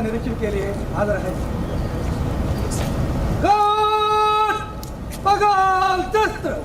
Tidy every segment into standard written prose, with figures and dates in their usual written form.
निरीक्षण के लिए हाजिर है। गार्ड, बगाल शस्त्र।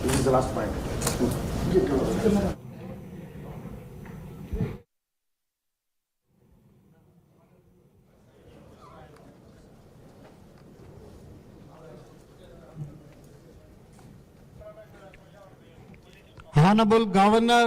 This is the last point. Hon'ble Governor,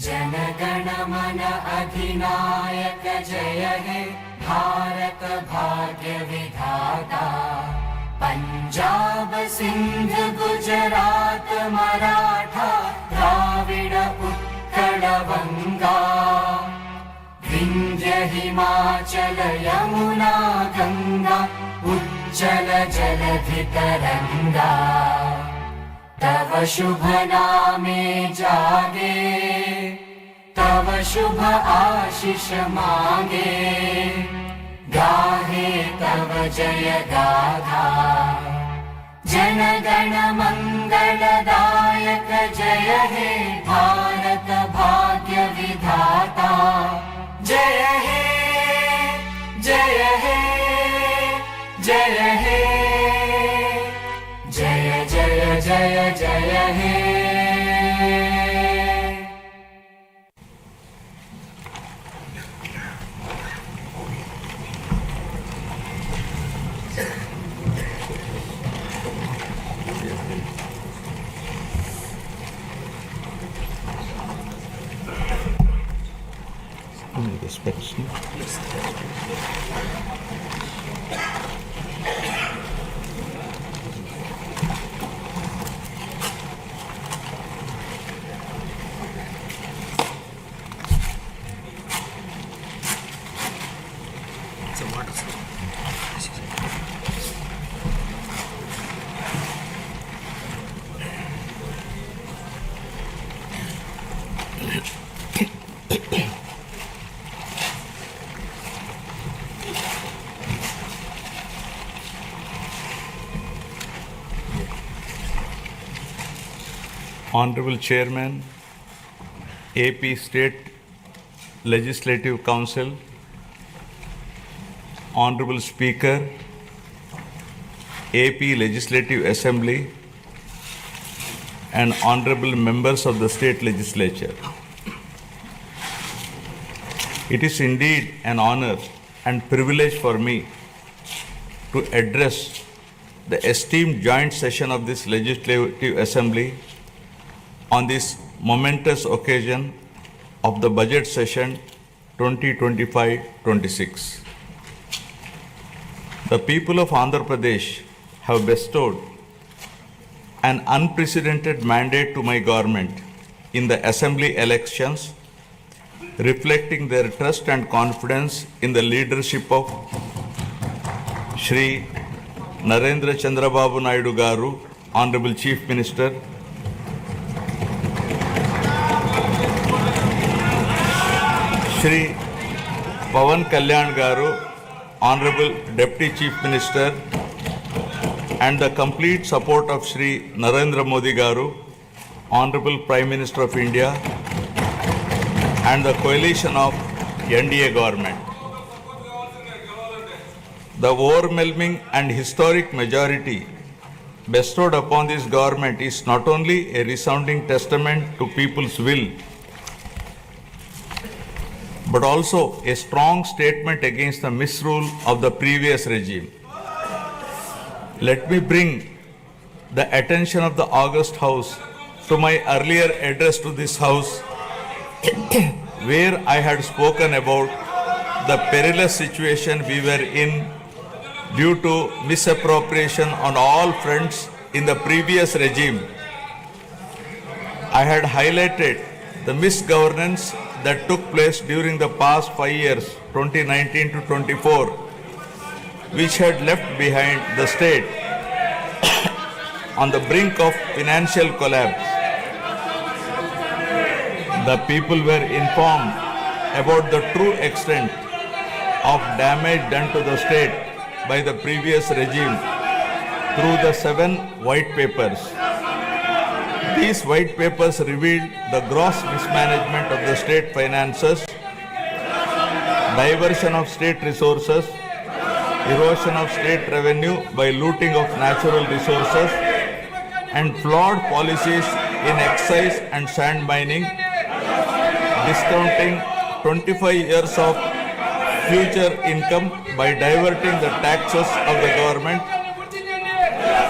जनगण मन अधिनायक जय हे भारत भाग्य विधाता। पंजाब सिंध गुजरात मराठा द्राविड उत्कल बंगा। विंध्य हिमाचल यमुना गंगा उज्जल जलधि तरंगा। तव शुभ नामे जागे, तव शुभ आशीष मांगे। गाहे तव जय गाथा, जन गण मंगलदायक जय हे भारत भाग्य विधाता। जय हे जय हे जय हे जय जय जय जय हे। Honorable Chairman, AP State Legislative Council, Honorable Speaker, AP Legislative Assembly, and Honorable Members of the State Legislature. It is indeed an honor and privilege for me to address the esteemed joint session of this Legislative Assembly on this momentous occasion of the budget session 2025-26. The people of Andhra Pradesh have bestowed an unprecedented mandate to my government in the assembly elections, reflecting their trust and confidence in the leadership of Shri Narendra Chandrababu Naidu Garu, Honorable Chief Minister, Shri Pawan Kalyan Garu, Honorable Deputy Chief Minister, and the complete support of Shri Narendra Modi Garu, Honorable Prime Minister of India, and the coalition of NDA government. The overwhelming and historic majority bestowed upon this government is not only a resounding testament to people's will, but also a strong statement against the misrule of the previous regime. Let me bring the attention of the August House to my earlier address to this House, where I had spoken about the perilous situation we were in due to misappropriation on all fronts in the previous regime. I had highlighted the misgovernance that took place during the past 5 years, 2019 to 24, which had left behind the state on the brink of financial collapse. The people were informed about the true extent of damage done to the state by the previous regime through the 7 white papers. These white papers revealed the gross mismanagement of the state finances, diversion of state resources, erosion of state revenue by looting of natural resources, and flawed policies in excise and sand mining, discounting 25 years of future income by diverting the taxes of the government,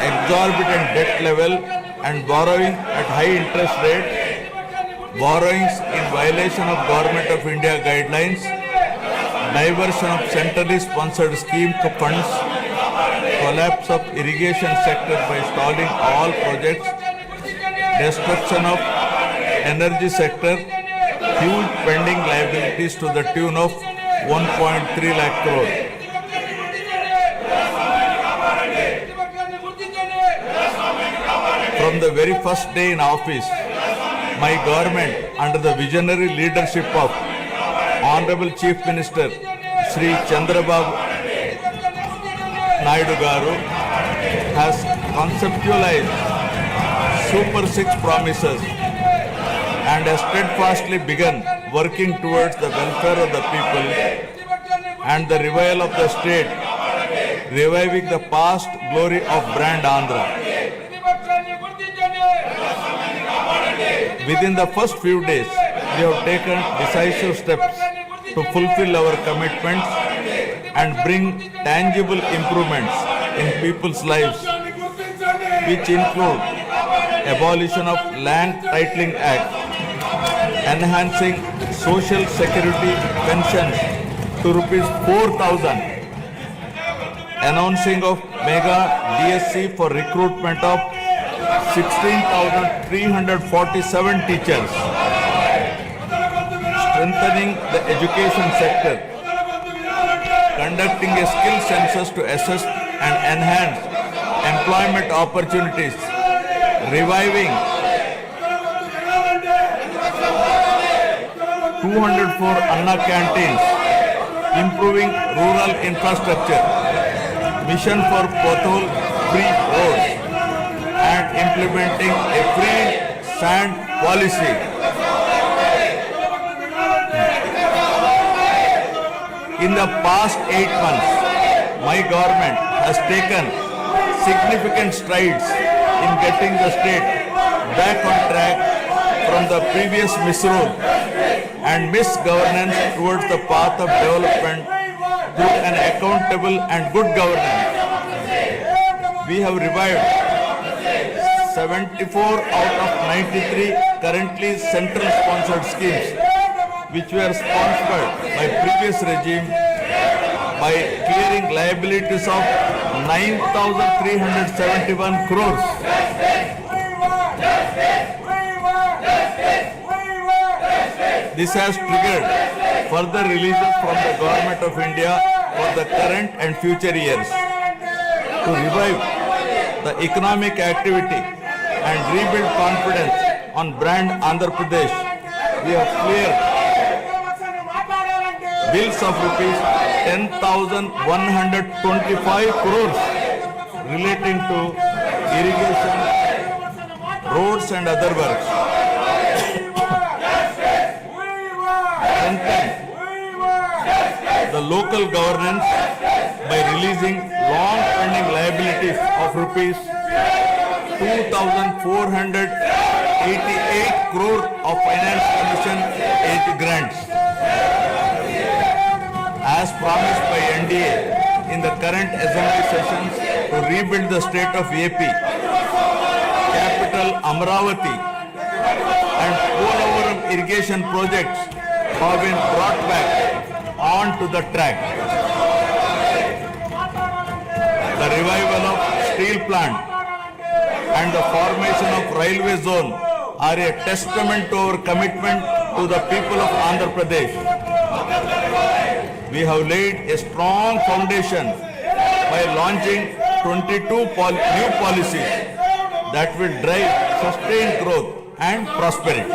exorbitant debt level and borrowing at high interest rate, borrowings in violation of Government of India guidelines, diversion of centrally sponsored scheme funds, collapse of irrigation sector by stalling all projects, destruction of energy sector, huge pending liabilities to the tune of 1.3 lakh crore. From the very first day in office, my government, under the visionary leadership of Honorable Chief Minister Shri Chandrababu Naidu Garu, has conceptualized Super 6 promises and has steadfastly begun working towards the welfare of the people and the revival of the state, reviving the past glory of brand Andhra. Within the first few days, we have taken decisive steps to fulfill our commitments and bring tangible improvements in people's lives, which include abolition of Land Titling Act, enhancing social security pensions to rupees 4,000, announcing of mega DSC for recruitment of 16,347 teachers, strengthening the education sector, conducting a skill census to assess and enhance employment opportunities, reviving 204 Anna canteens, improving rural infrastructure, mission for pothole-free roads, and implementing a free sand policy. In the past 8 months, my government has taken significant strides in getting the state back on track from the previous misrule and misgovernance towards the path of development through an accountable and good governance. We have revived 74 out of 93 currently central sponsored schemes which were sponsored by previous regime by clearing liabilities of 9,371 crores. This has triggered further releases from the Government of India for the current and future years. To revive the economic activity and rebuild confidence on brand Andhra Pradesh, we have cleared bills of rupees 10,125 crores relating to irrigation, roads and other works. Strengthen the local governance by releasing long-pending liabilities of rupees 2,488 crore of finance commission aid grants. As promised by NDA in the current assembly sessions to rebuild the state of AP, capital Amravati and Polavaram irrigation projects have been brought back onto the track. The revival of steel plant and the formation of railway zone are a testament to our commitment to the people of Andhra Pradesh. We have laid a strong foundation by launching 22 new policies that will drive sustained growth and prosperity.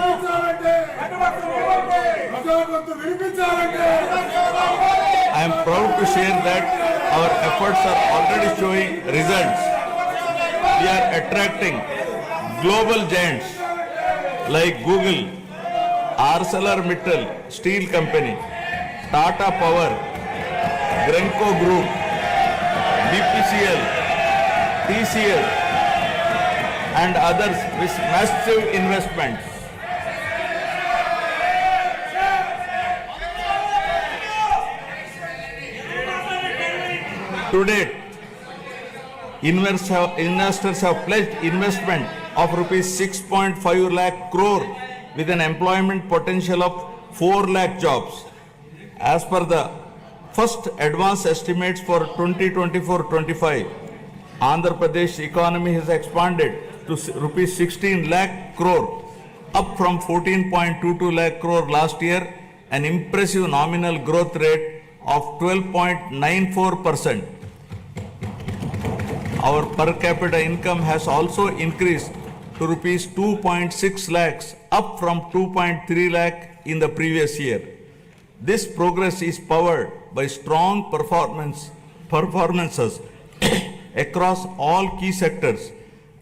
I am proud to share that our efforts are already showing results. We are attracting global giants like Google, ArcelorMittal Steel Company, Tata Power, Grenco Group, BPCL, TCL and others with massive investments. To date, investors have pledged investment of rupees 6.5 lakh crore with an employment potential of 4 lakh jobs. As per the first advance estimates for 2024-25, Andhra Pradesh economy has expanded to rupees 16 lakh crore, up from 14.22 lakh crore last year, an impressive nominal growth rate of 12.94%. Our per capita income has also increased to rupees 2.6 lakhs, up from 2.3 lakh in the previous year. This progress is powered by strong performances across all key sectors.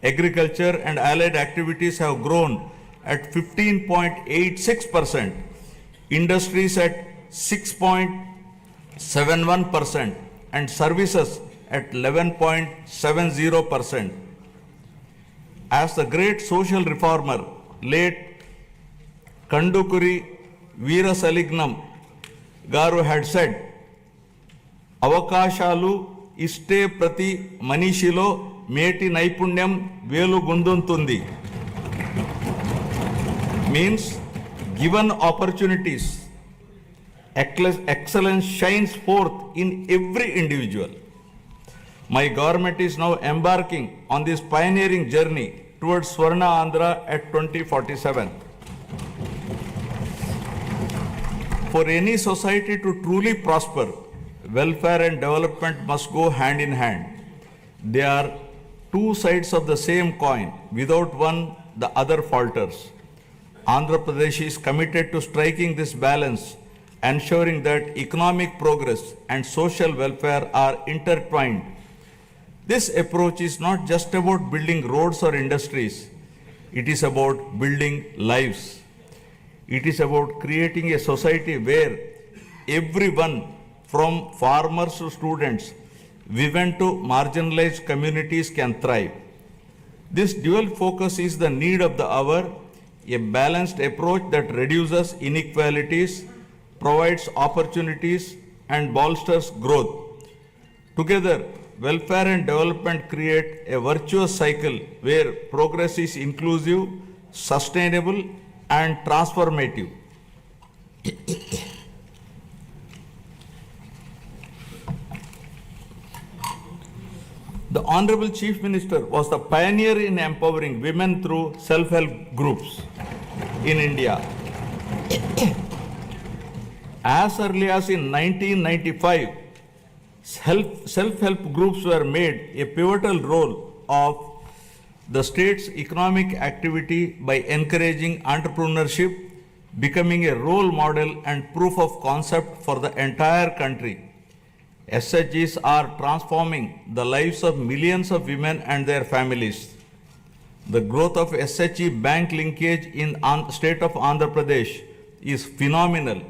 Agriculture and allied activities have grown at 15.86%, industries at 6.71%, and services at 11.70%. As the great social reformer, late Kandukuri Veerasalignam Garu had said, Avakashalu iste prati manishilo meti naipunyam velu gunduntundi. Means, given opportunities, excellence shines forth in every individual. My government is now embarking on this pioneering journey towards Swarna Andhra at 2047. For any society to truly prosper, welfare and development must go hand in hand. They are two sides of the same coin. Without one, the other falters. Andhra Pradesh is committed to striking this balance, ensuring that economic progress and social welfare are intertwined. This approach is not just about building roads or industries. It is about building lives. It is about creating a society where everyone, from farmers to students, women to marginalized communities, can thrive. This dual focus is the need of the hour, a balanced approach that reduces inequalities, provides opportunities, and bolsters growth. Together, welfare and development create a virtuous cycle where progress is inclusive, sustainable, and transformative. The Honorable Chief Minister was the pioneer in empowering women through self-help groups in India. As early as in 1995, self-help groups were made a pivotal role of the state's economic activity by encouraging entrepreneurship, becoming a role model and proof of concept for the entire country. SHGs are transforming the lives of millions of women and their families. The growth of SHG bank linkage in state of Andhra Pradesh is phenomenal.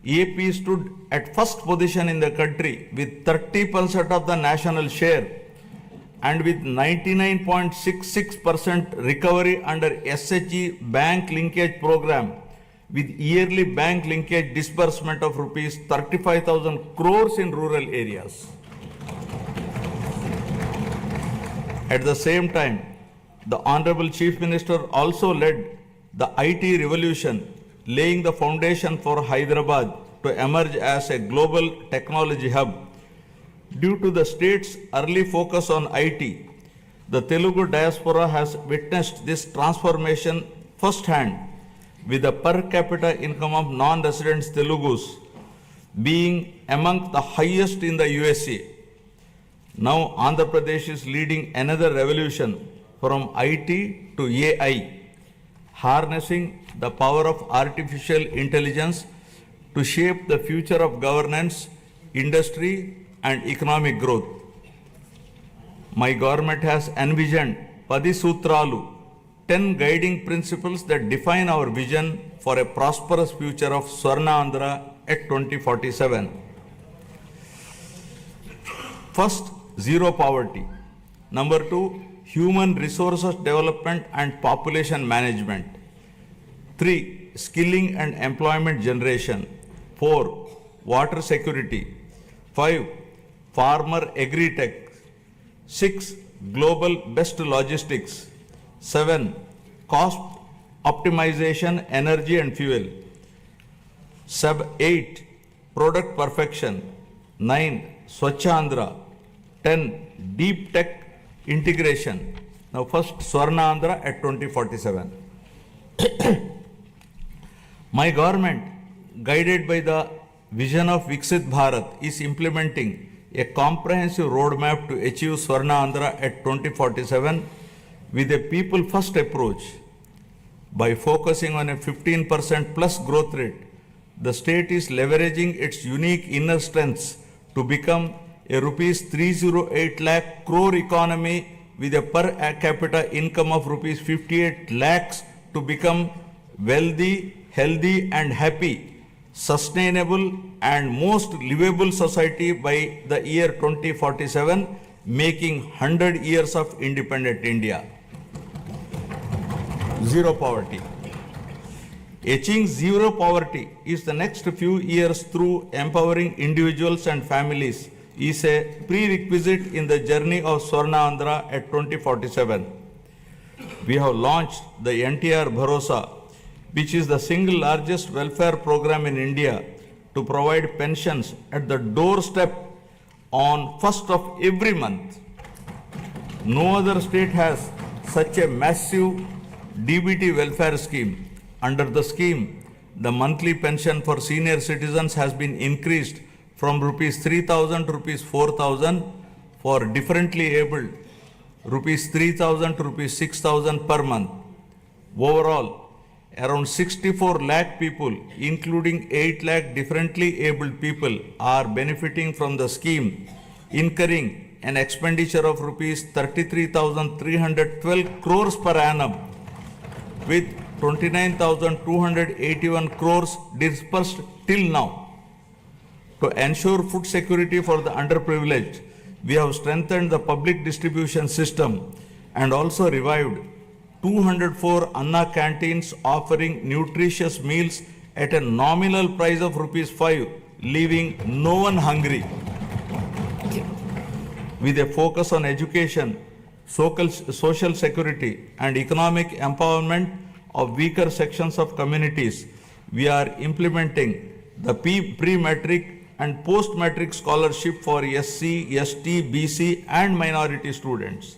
AP stood at first position in the country with 30% of the national share and with 99.66% recovery under SHG bank linkage program, with yearly bank linkage disbursement of rupees 35,000 crores in rural areas. At the same time, the Honorable Chief Minister also led the IT revolution, laying the foundation for Hyderabad to emerge as a global technology hub. Due to the state's early focus on IT, the Telugu diaspora has witnessed this transformation firsthand, with the per capita income of non-resident Telugus being among the highest in the USA. Now Andhra Pradesh is leading another revolution from IT to AI, harnessing the power of artificial intelligence to shape the future of governance, industry, and economic growth. My government has envisioned Padi Sutralu, 10 guiding principles that define our vision for a prosperous future of Swarna Andhra at 2047. First, zero poverty. Number 2, human resources development and population management. 3, skilling and employment generation. 4, water security. 5, farmer agri-tech. 6, global best logistics. 7, cost optimization, energy and fuel. 8, product perfection. 9, Swachh Andhra. 10, deep tech integration. Now first, Swarna Andhra at 2047. My government, guided by the vision of Viksit Bharat, is implementing a comprehensive roadmap to achieve Swarna Andhra at 2047 with a people-first approach. By focusing on a 15% plus growth rate, the state is leveraging its unique inner strengths to become a rupees 308 lakh crore economy with a per capita income of rupees 58 lakhs to become wealthy, healthy and happy, sustainable and most livable society by the year 2047, making 100 years of independent India. Zero poverty. Achieving zero poverty is the next few years through empowering individuals and families is a prerequisite in the journey of Swarna Andhra at 2047. We have launched the NTR Bharosa, which is the single largest welfare program in India to provide pensions at the doorstep on 1st of every month. No other state has such a massive DBT welfare scheme. Under the scheme, the monthly pension for senior citizens has been increased from rupees 3,000 to rupees 4,000, for differently abled rupees 3,000 to rupees 6,000 per month. Overall, around 64 lakh people, including 8 lakh differently abled people, are benefiting from the scheme, incurring an expenditure of rupees 33,312 crores per annum, with 29,281 crores dispersed till now. To ensure food security for the underprivileged, we have strengthened the public distribution system and also revived 204 Anna canteens offering nutritious meals at a nominal price of rupees 5, leaving no one hungry. With a focus on education, social security, and economic empowerment of weaker sections of communities, we are implementing the pre-matric and post-matric scholarship for SC, ST, BC and minority students.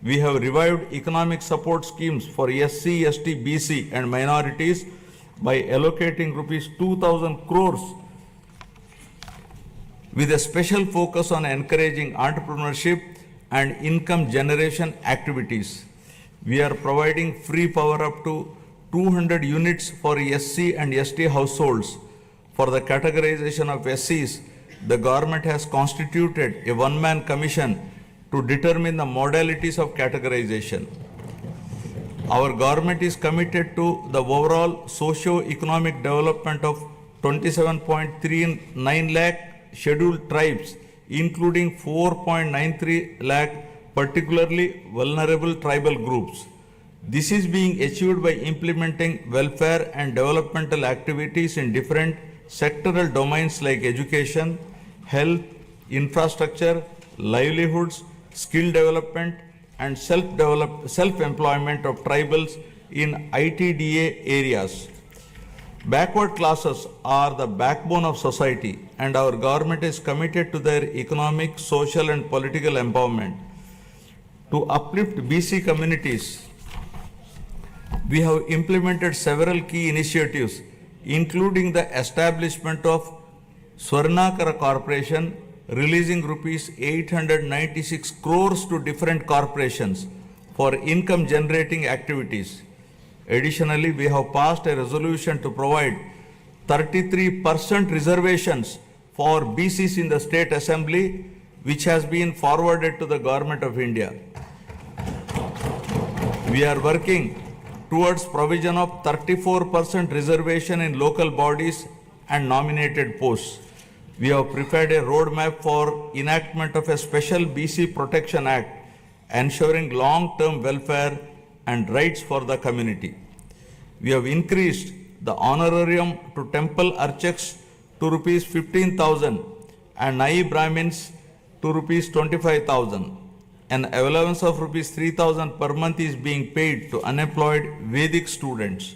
We have revived economic support schemes for SC, ST, BC and minorities by allocating rupees 2,000 crores with a special focus on encouraging entrepreneurship and income generation activities. We are providing free power up to 200 units for SC and ST households. For the categorization of SCs, the government has constituted a one-man commission to determine the modalities of categorization. Our government is committed to the overall socio-economic development of 27.39 lakh scheduled tribes, including 4.93 lakh particularly vulnerable tribal groups. This is being achieved by implementing welfare and developmental activities in different sectoral domains like education, health, infrastructure, livelihoods, skill development, and self-employment of tribals in ITDA areas. Backward classes are the backbone of society, and our government is committed to their economic, social, and political empowerment. To uplift BC communities, we have implemented several key initiatives, including the establishment of Swarnakara Corporation, releasing rupees 896 crores to different corporations for income generating activities. Additionally, we have passed a resolution to provide 33% reservations for BCs in the State Assembly, which has been forwarded to the Government of India. We are working towards provision of 34% reservation in local bodies and nominated posts. We have prepared a roadmap for enactment of a special BC Protection Act, ensuring long-term welfare and rights for the community. We have increased the honorarium to temple archaks to rupees 15,000 and Nai Brahmins to rupees 25,000. An allowance of rupees 3,000 per month is being paid to unemployed Vedic students.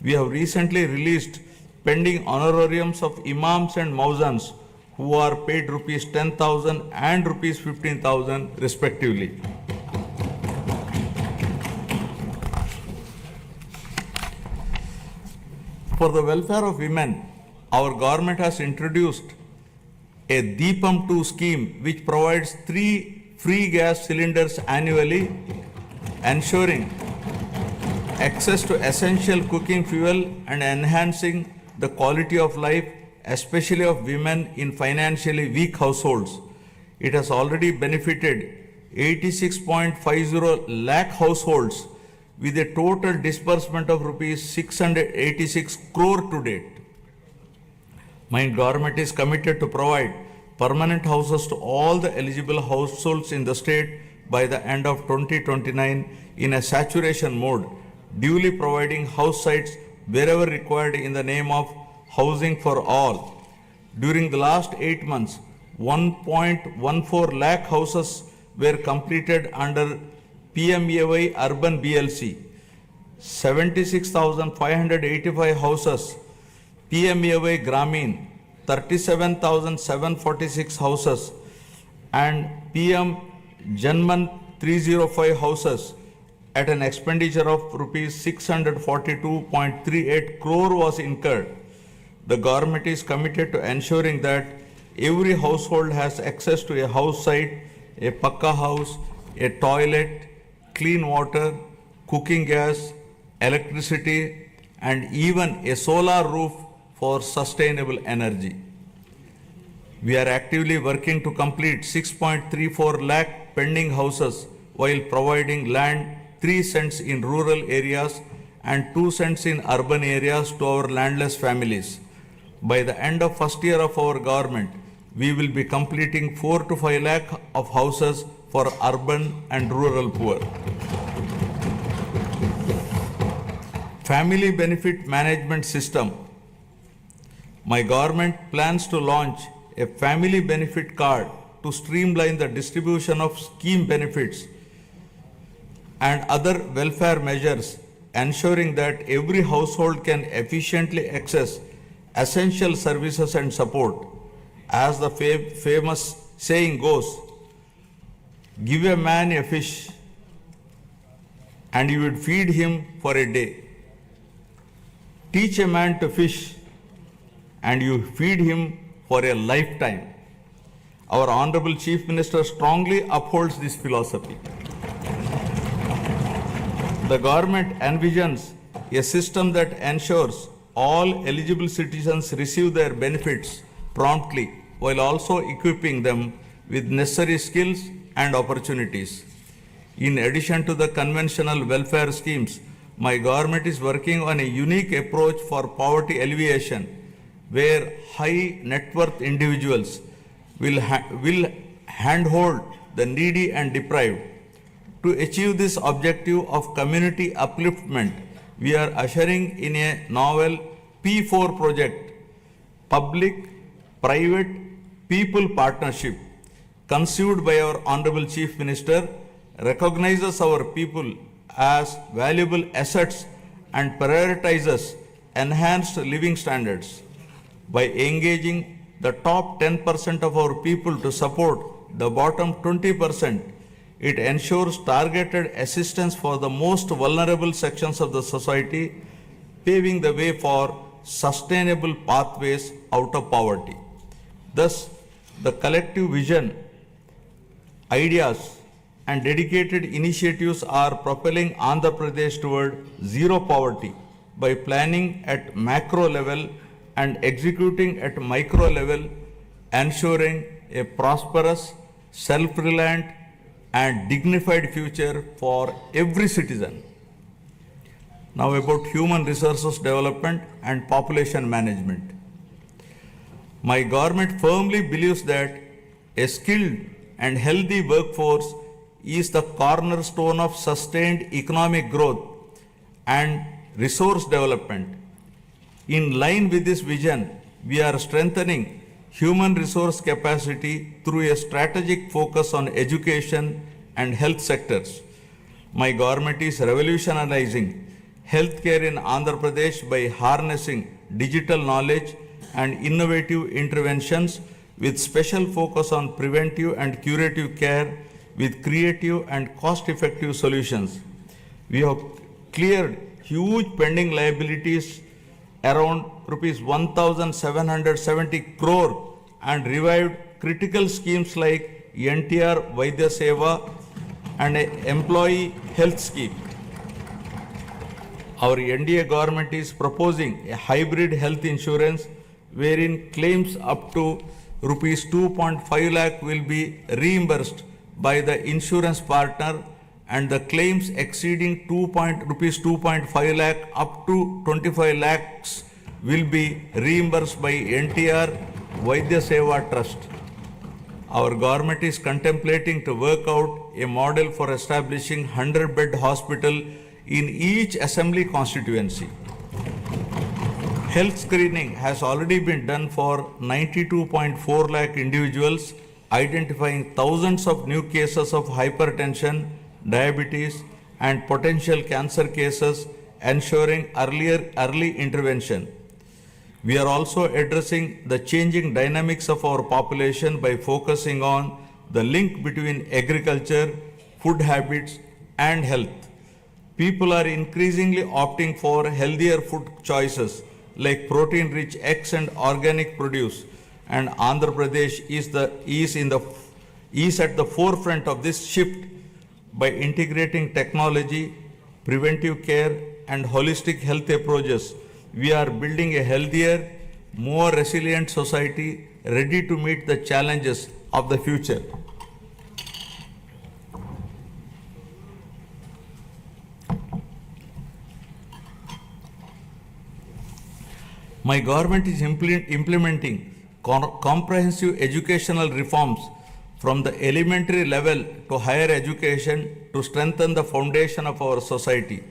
We have recently released pending honorariums of imams and mauzans who are paid rupees 10,000 and rupees 15,000 respectively. For the welfare of women, our government has introduced a Deepam 2 scheme which provides 3 free gas cylinders annually, ensuring access to essential cooking fuel and enhancing the quality of life, especially of women in financially weak households. It has already benefited 86.50 lakh households with a total disbursement of rupees 686 crore to date. My government is committed to provide permanent houses to all the eligible households in the state by the end of 2029 in a saturation mode, duly providing house sites wherever required in the name of housing for all. During the last 8 months, 1.14 lakh houses were completed under PMAY Urban BLC, 76,585 houses PMAY Gramin, 37,746 houses, and PM Janman 305 houses at an expenditure of rupees 642.38 crore was incurred. The government is committed to ensuring that every household has access to a house site, a pakka house, a toilet, clean water, cooking gas, electricity, and even a solar roof for sustainable energy. We are actively working to complete 6.34 lakh pending houses while providing land 3 cents in rural areas and 2 cents in urban areas to our landless families. By the end of first year of our government, we will be completing 4 to 5 lakh of houses for urban and rural poor. Family Benefit Management System. My government plans to launch a family benefit card to streamline the distribution of scheme benefits. and other welfare measures, ensuring that every household can efficiently access essential services and support. As the famous saying goes, give a man a fish and you would feed him for a day. Teach a man to fish and you feed him for a lifetime. Our Honorable Chief Minister strongly upholds this philosophy. The government envisions a system that ensures all eligible citizens receive their benefits promptly while also equipping them with necessary skills and opportunities. In addition to the conventional welfare schemes, my government is working on a unique approach for poverty alleviation, where high net worth individuals will handhold the needy and deprived. To achieve this objective of community upliftment, we are ushering in a novel P4 project, Public Private People Partnership, conceived by our Honorable Chief Minister, recognizes our people as valuable assets and prioritizes enhanced living standards. By engaging the top 10% of our people to support the bottom 20%, it ensures targeted assistance for the most vulnerable sections of the society, paving the way for sustainable pathways out of poverty. Thus, the collective vision, ideas, and dedicated initiatives are propelling Andhra Pradesh toward zero poverty by planning at macro level and executing at micro level, ensuring a prosperous, self-reliant, and dignified future for every citizen. Now about human resources development and population management. My government firmly believes that a skilled and healthy workforce is the cornerstone of sustained economic growth and resource development. In line with this vision, we are strengthening human resource capacity through a strategic focus on education and health sectors. My government is revolutionizing healthcare in Andhra Pradesh by harnessing digital knowledge and innovative interventions with special focus on preventive and curative care with creative and cost-effective solutions. We have cleared huge pending liabilities around rupees 1,770 crore and revived critical schemes like NTR Vaidya Seva and an employee health scheme. Our NDA government is proposing a hybrid health insurance wherein claims up to rupees 2.5 lakh will be reimbursed by the insurance partner and the claims exceeding rupees 2.5 lakh up to 25 lakhs will be reimbursed by NTR Vaidya Seva Trust. Our government is contemplating to work out a model for establishing 100-bed hospital in each assembly constituency. Health screening has already been done for 92.4 lakh individuals, identifying thousands of new cases of hypertension, diabetes, and potential cancer cases, ensuring early intervention. We are also addressing the changing dynamics of our population by focusing on the link between agriculture, food habits, and health. People are increasingly opting for healthier food choices like protein-rich eggs and organic produce, and Andhra Pradesh is at the forefront of this shift by integrating technology, preventive care, and holistic health approaches. We are building a healthier, more resilient society ready to meet the challenges of the future. My government is implementing comprehensive educational reforms from the elementary level to higher education to strengthen the foundation of our society.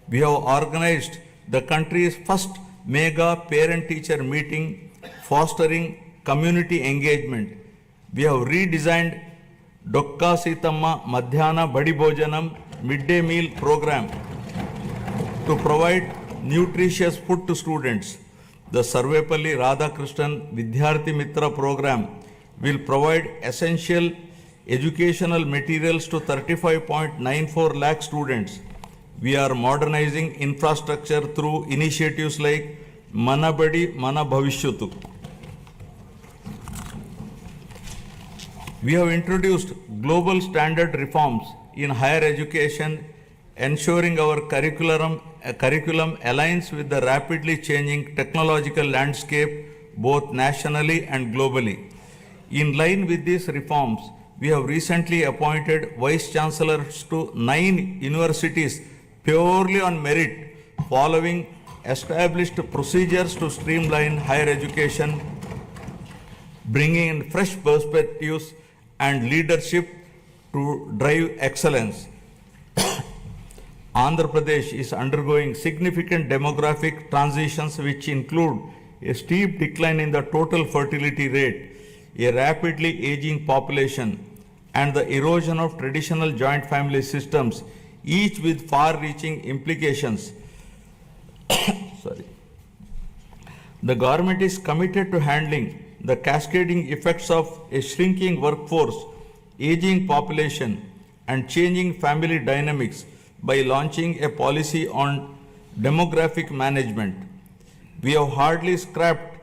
We have organized the country's first mega parent-teacher meeting, fostering community engagement. We have redesigned Dokka Sitamma Madhyana Badi Bhojanam midday meal program to provide nutritious food to students. The Sarvepalli Radhakrishnan Vidyarthi Mitra program will provide essential educational materials to 35.94 lakh students. We are modernizing infrastructure through initiatives like Manabadi Mana Bhavishyatu. We have introduced global standard reforms in higher education, ensuring our curriculum aligns with the rapidly changing technological landscape both nationally and globally. In line with these reforms, we have recently appointed vice chancellors to 9 universities purely on merit, following established procedures to streamline higher education, bringing in fresh perspectives and leadership to drive excellence. Andhra Pradesh is undergoing significant demographic transitions which include a steep decline in the total fertility rate, a rapidly aging population, and the erosion of traditional joint family systems, each with far-reaching implications. The government is committed to handling the cascading effects of a shrinking workforce, aging population, and changing family dynamics by launching a policy on demographic management. We have already scrapped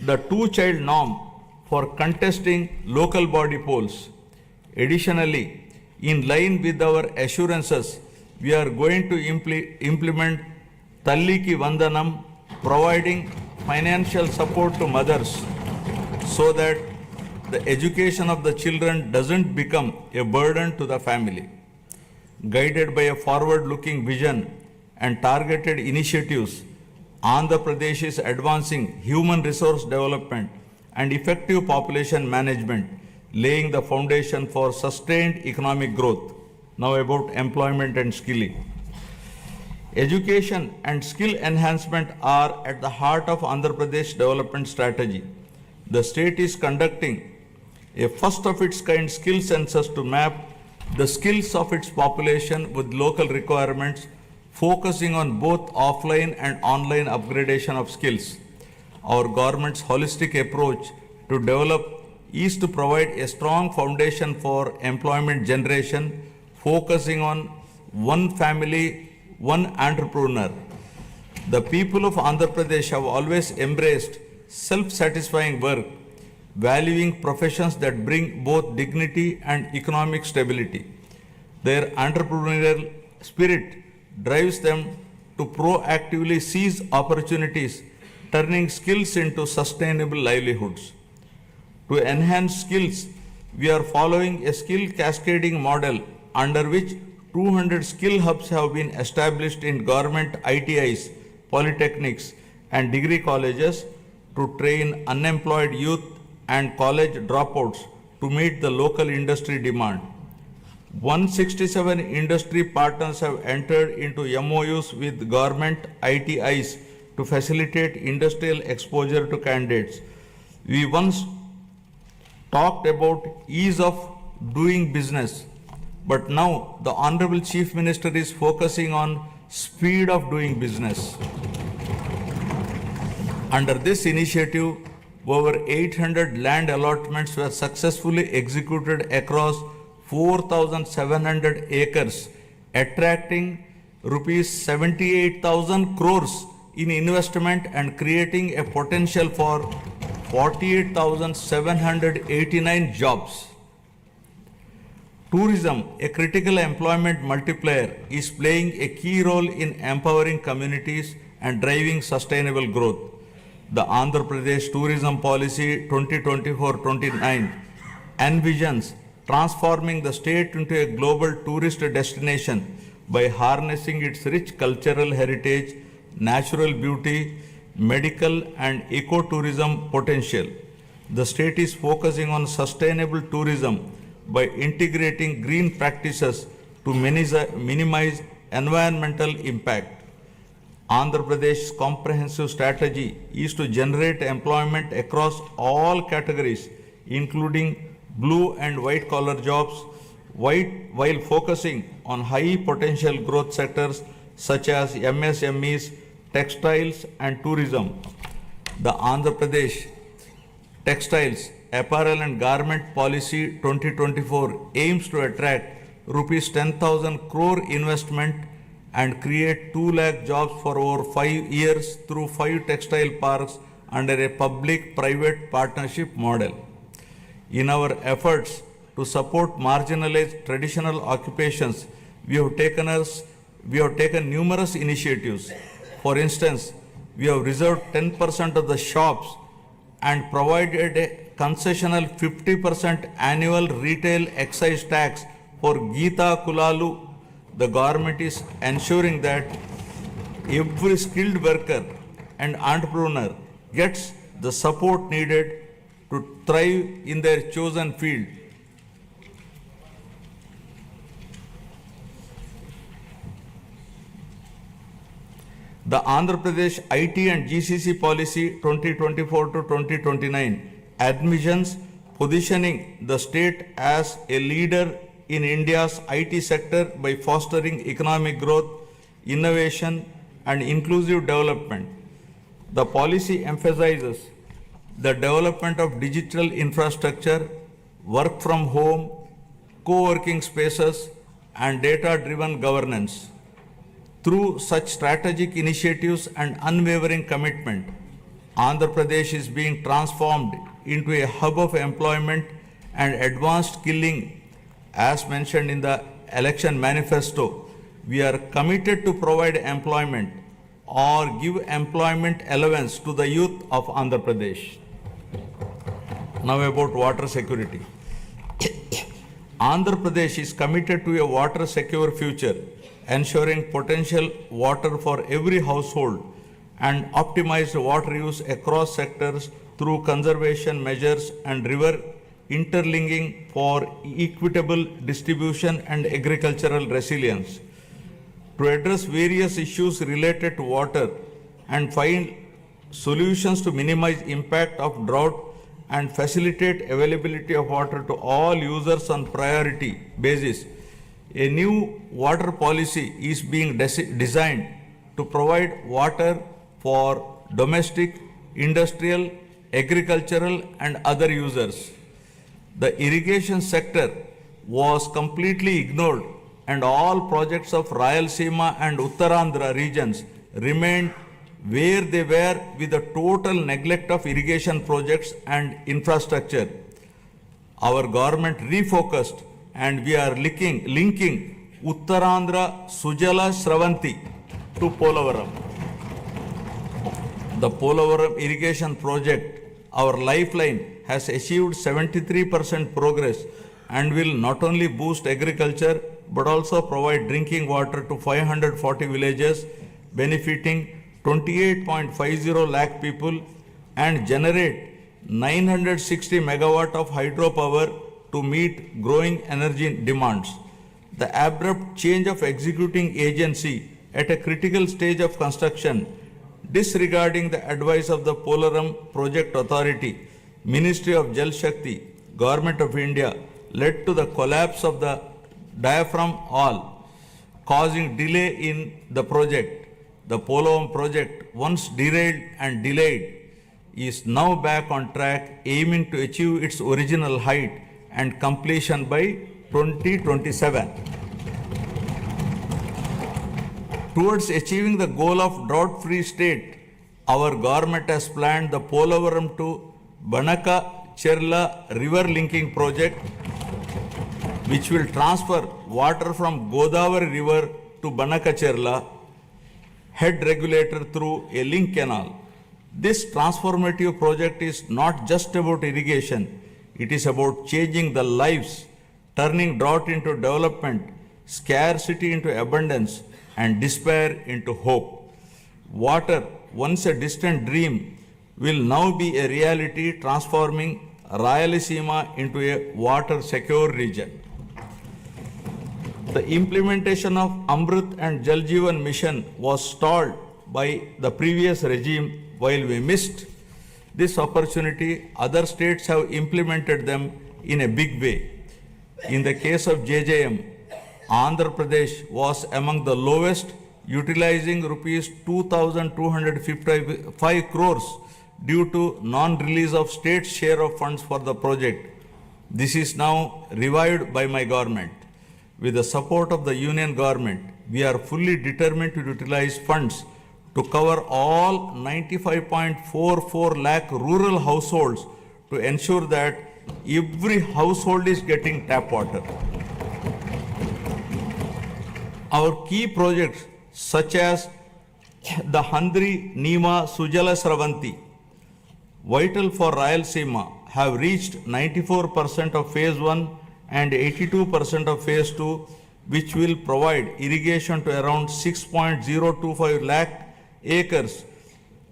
the two-child norm for contesting local body polls. Additionally, in line with our assurances, we are going to implement Talliki Vandanam, providing financial support to mothers so that the education of the children doesn't become a burden to the family. Guided by a forward-looking vision and targeted initiatives, Andhra Pradesh is advancing human resource development and effective population management, laying the foundation for sustained economic growth. Now about employment and skilling. Education and skill enhancement are at the heart of Andhra Pradesh development strategy. The state is conducting a first of its kind skill census to map the skills of its population with local requirements, focusing on both offline and online upgradation of skills. Our government's holistic approach to develop is to provide a strong foundation for employment generation, focusing on one family, one entrepreneur. The people of Andhra Pradesh have always embraced self-satisfying work, valuing professions that bring both dignity and economic stability. Their entrepreneurial spirit drives them to proactively seize opportunities, turning skills into sustainable livelihoods. To enhance skills, we are following a skill cascading model under which 200 skill hubs have been established in government ITIs, polytechnics, and degree colleges to train unemployed youth and college dropouts to meet the local industry demand. 167 industry partners have entered into MOUs with government ITIs to facilitate industrial exposure to candidates. We once talked about ease of doing business, but now the Honorable Chief Minister is focusing on speed of doing business. Under this initiative, over 800 land allotments were successfully executed across 4,700 acres, attracting rupees 78,000 crores in investment and creating a potential for 48,789 jobs. Tourism, a critical employment multiplier, is playing a key role in empowering communities and driving sustainable growth. The Andhra Pradesh Tourism Policy 2024-29 envisions transforming the state into a global tourist destination by harnessing its rich cultural heritage, natural beauty, medical and ecotourism potential. The state is focusing on sustainable tourism by integrating green practices to minimize environmental impact. Andhra Pradesh's comprehensive strategy is to generate employment across all categories, including blue and white collar jobs, while focusing on high potential growth sectors such as MSMEs, textiles and tourism. The Andhra Pradesh Textiles, Apparel and Garment Policy 2024 aims to attract rupees 10,000 crore investment and create 2 lakh jobs for over 5 years through 5 textile parks under a public-private partnership model. In our efforts to support marginalized traditional occupations, we have taken numerous initiatives. For instance, we have reserved 10% of the shops and provided a concessional 50% annual retail excise tax for Geeta Kulalu. The government is ensuring that every skilled worker and entrepreneur gets the support needed to thrive in their chosen field. The Andhra Pradesh IT and GCC Policy 2024 to 2029 admissions positioning the state as a leader in India's IT sector by fostering economic growth, innovation and inclusive development. The policy emphasizes the development of digital infrastructure, work from home, co-working spaces and data-driven governance. Through such strategic initiatives and unwavering commitment, Andhra Pradesh is being transformed into a hub of employment and advanced skilling. As mentioned in the election manifesto, we are committed to provide employment or give employment allowance to the youth of Andhra Pradesh. Now about water security. Andhra Pradesh is committed to a water secure future, ensuring potential water for every household and optimized water use across sectors through conservation measures and river interlinking for equitable distribution and agricultural resilience. To address various issues related to water and find solutions to minimize impact of drought and facilitate availability of water to all users on priority basis, a new water policy is being designed to provide water for domestic, industrial, agricultural and other users. The irrigation sector was completely ignored and all projects of Rayalaseema and Uttarandhra regions remained where they were with the total neglect of irrigation projects and infrastructure. Our government refocused and we are linking Uttarandhra Sujala Sravanti to Polavaram. The Polavaram irrigation project, our lifeline, has achieved 73% progress and will not only boost agriculture but also provide drinking water to 540 villages, benefiting 28.50 lakh people and generate 960 megawatt of hydropower to meet growing energy demands. The abrupt change of executing agency at a critical stage of construction, disregarding the advice of the Polavaram Project Authority, Ministry of Jal Shakti, Government of India, led to the collapse of the diaphragm wall, causing delay in the project. The Polavaram project, once derailed and delayed, is now back on track, aiming to achieve its original height and completion by 2027. Towards achieving the goal of drought-free state, our government has planned the Polavaram to Banaka-Cherla river linking project, which will transfer water from Godavari river to Banaka-Cherla head regulator through a link canal. This transformative project is not just about irrigation, it is about changing the lives, turning drought into development, scarcity into abundance, and despair into hope. Water, once a distant dream, will now be a reality, transforming Rayalaseema into a water-secure region. The implementation of Amrit and Jal Jeevan mission was stalled by the previous regime. While we missed this opportunity, other states have implemented them in a big way. In the case of JJM, Andhra Pradesh was among the lowest, utilizing rupees 2,255 crores due to non-release of state share of funds for the project. This is now revived by my government. With the support of the union government, we are fully determined to utilize funds to cover all 95.44 lakh rural households to ensure that every household is getting tap water. Our key projects such as the Handri Nima Sujala Sravanti, vital for Rayalaseema, have reached 94% of phase 1 and 82% of phase 2, which will provide irrigation to around 6.025 lakh acres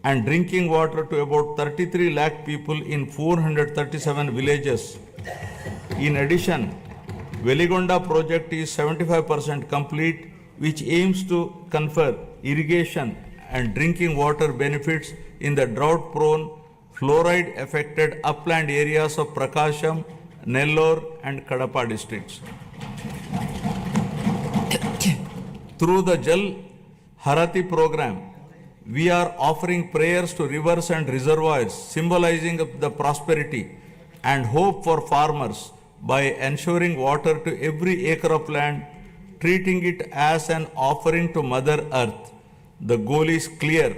and drinking water to about 33 lakh people in 437 villages. In addition, Veligonda project is 75% complete, which aims to confer irrigation and drinking water benefits in the drought-prone, fluoride-affected upland areas of Prakasham, Nellore and Kadapa districts. Through the Jal Harati program, we are offering prayers to rivers and reservoirs, symbolizing the prosperity and hope for farmers by ensuring water to every acre of land, treating it as an offering to Mother Earth. The goal is clear.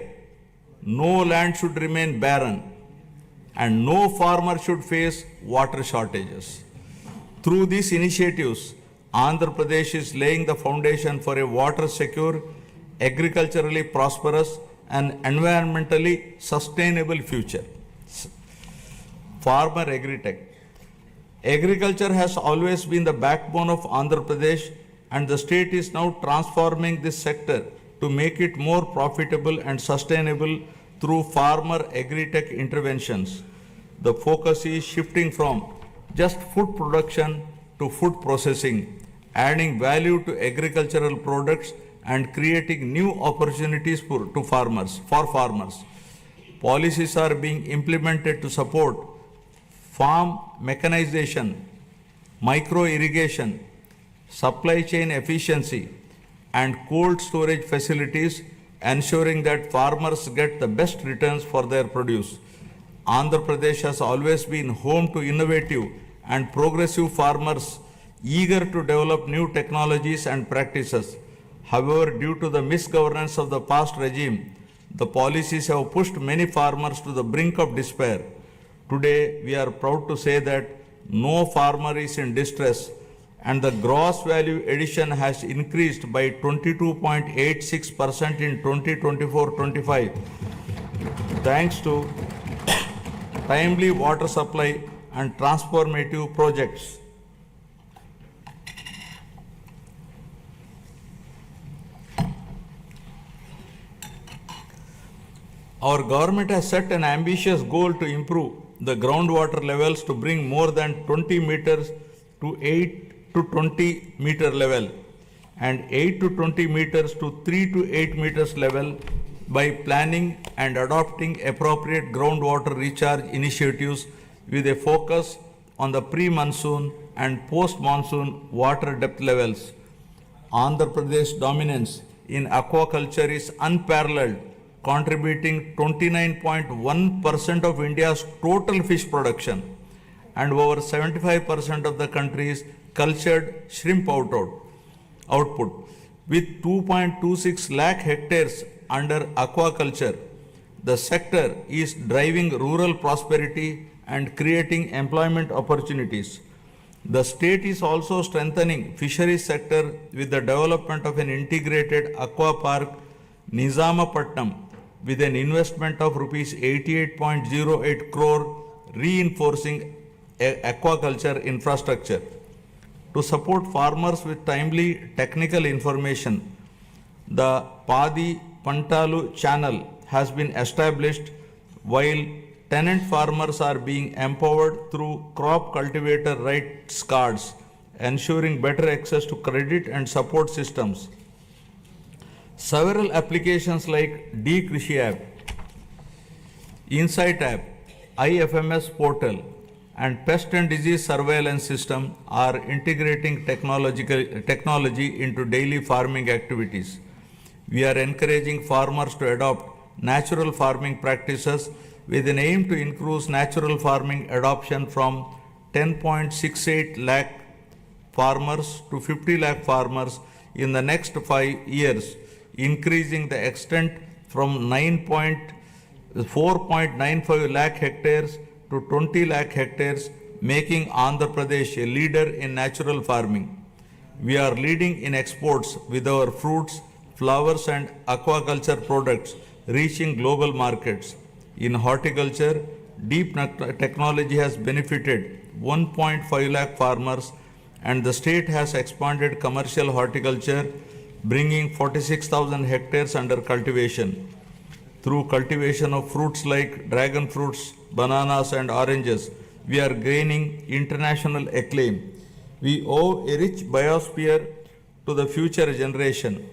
No land should remain barren and no farmer should face water shortages. Through these initiatives, Andhra Pradesh is laying the foundation for a water-secure, agriculturally prosperous and environmentally sustainable future. Farmer Agritech. Agriculture has always been the backbone of Andhra Pradesh, and the state is now transforming this sector to make it more profitable and sustainable through farmer agritech interventions. The focus is shifting from just food production to food processing, adding value to agricultural products and creating new opportunities for farmers. Policies are being implemented to support farm mechanization, micro irrigation, supply chain efficiency, and cold storage facilities, ensuring that farmers get the best returns for their produce. Andhra Pradesh has always been home to innovative and progressive farmers eager to develop new technologies and practices. However, due to the misgovernance of the past regime, the policies have pushed many farmers to the brink of despair. Today, we are proud to say that no farmer is in distress, and the gross value addition has increased by 22.86% in 2024-25, thanks to timely water supply and transformative projects. Our government has set an ambitious goal to improve the groundwater levels to bring more than 20 meters to 8 to 20 meter level and 8 to 20 meters to 3 to 8 meters level by planning and adopting appropriate groundwater recharge initiatives with a focus on the pre-monsoon and post-monsoon water depth levels. Andhra Pradesh dominance in aquaculture is unparalleled, contributing 29.1% of India's total fish production and over 75% of the country's cultured shrimp output. With 2.26 lakh hectares under aquaculture, the sector is driving rural prosperity and creating employment opportunities. The state is also strengthening fisheries sector with the development of an integrated aqua park, Nizamapatnam, with an investment of rupees 88.08 crore, reinforcing aquaculture infrastructure. To support farmers with timely technical information, the Padi Pantalu channel has been established, while tenant farmers are being empowered through crop cultivator rights cards, ensuring better access to credit and support systems. Several applications like D-Krishi app, Insight app, IFMS portal, and pest and disease surveillance system are integrating technology into daily farming activities. We are encouraging farmers to adopt natural farming practices with an aim to increase natural farming adoption from 10.68 lakh farmers to 50 lakh farmers in the next 5 years, increasing the extent from 4.95 lakh hectares to 20 lakh hectares, making Andhra Pradesh a leader in natural farming. We are leading in exports with our fruits, flowers and aquaculture products reaching global markets. In horticulture, deep technology has benefited 1.5 lakh farmers, and the state has expanded commercial horticulture, bringing 46,000 hectares under cultivation. Through cultivation of fruits like dragon fruits, bananas and oranges, we are gaining international acclaim. We owe a rich biosphere to the future generation.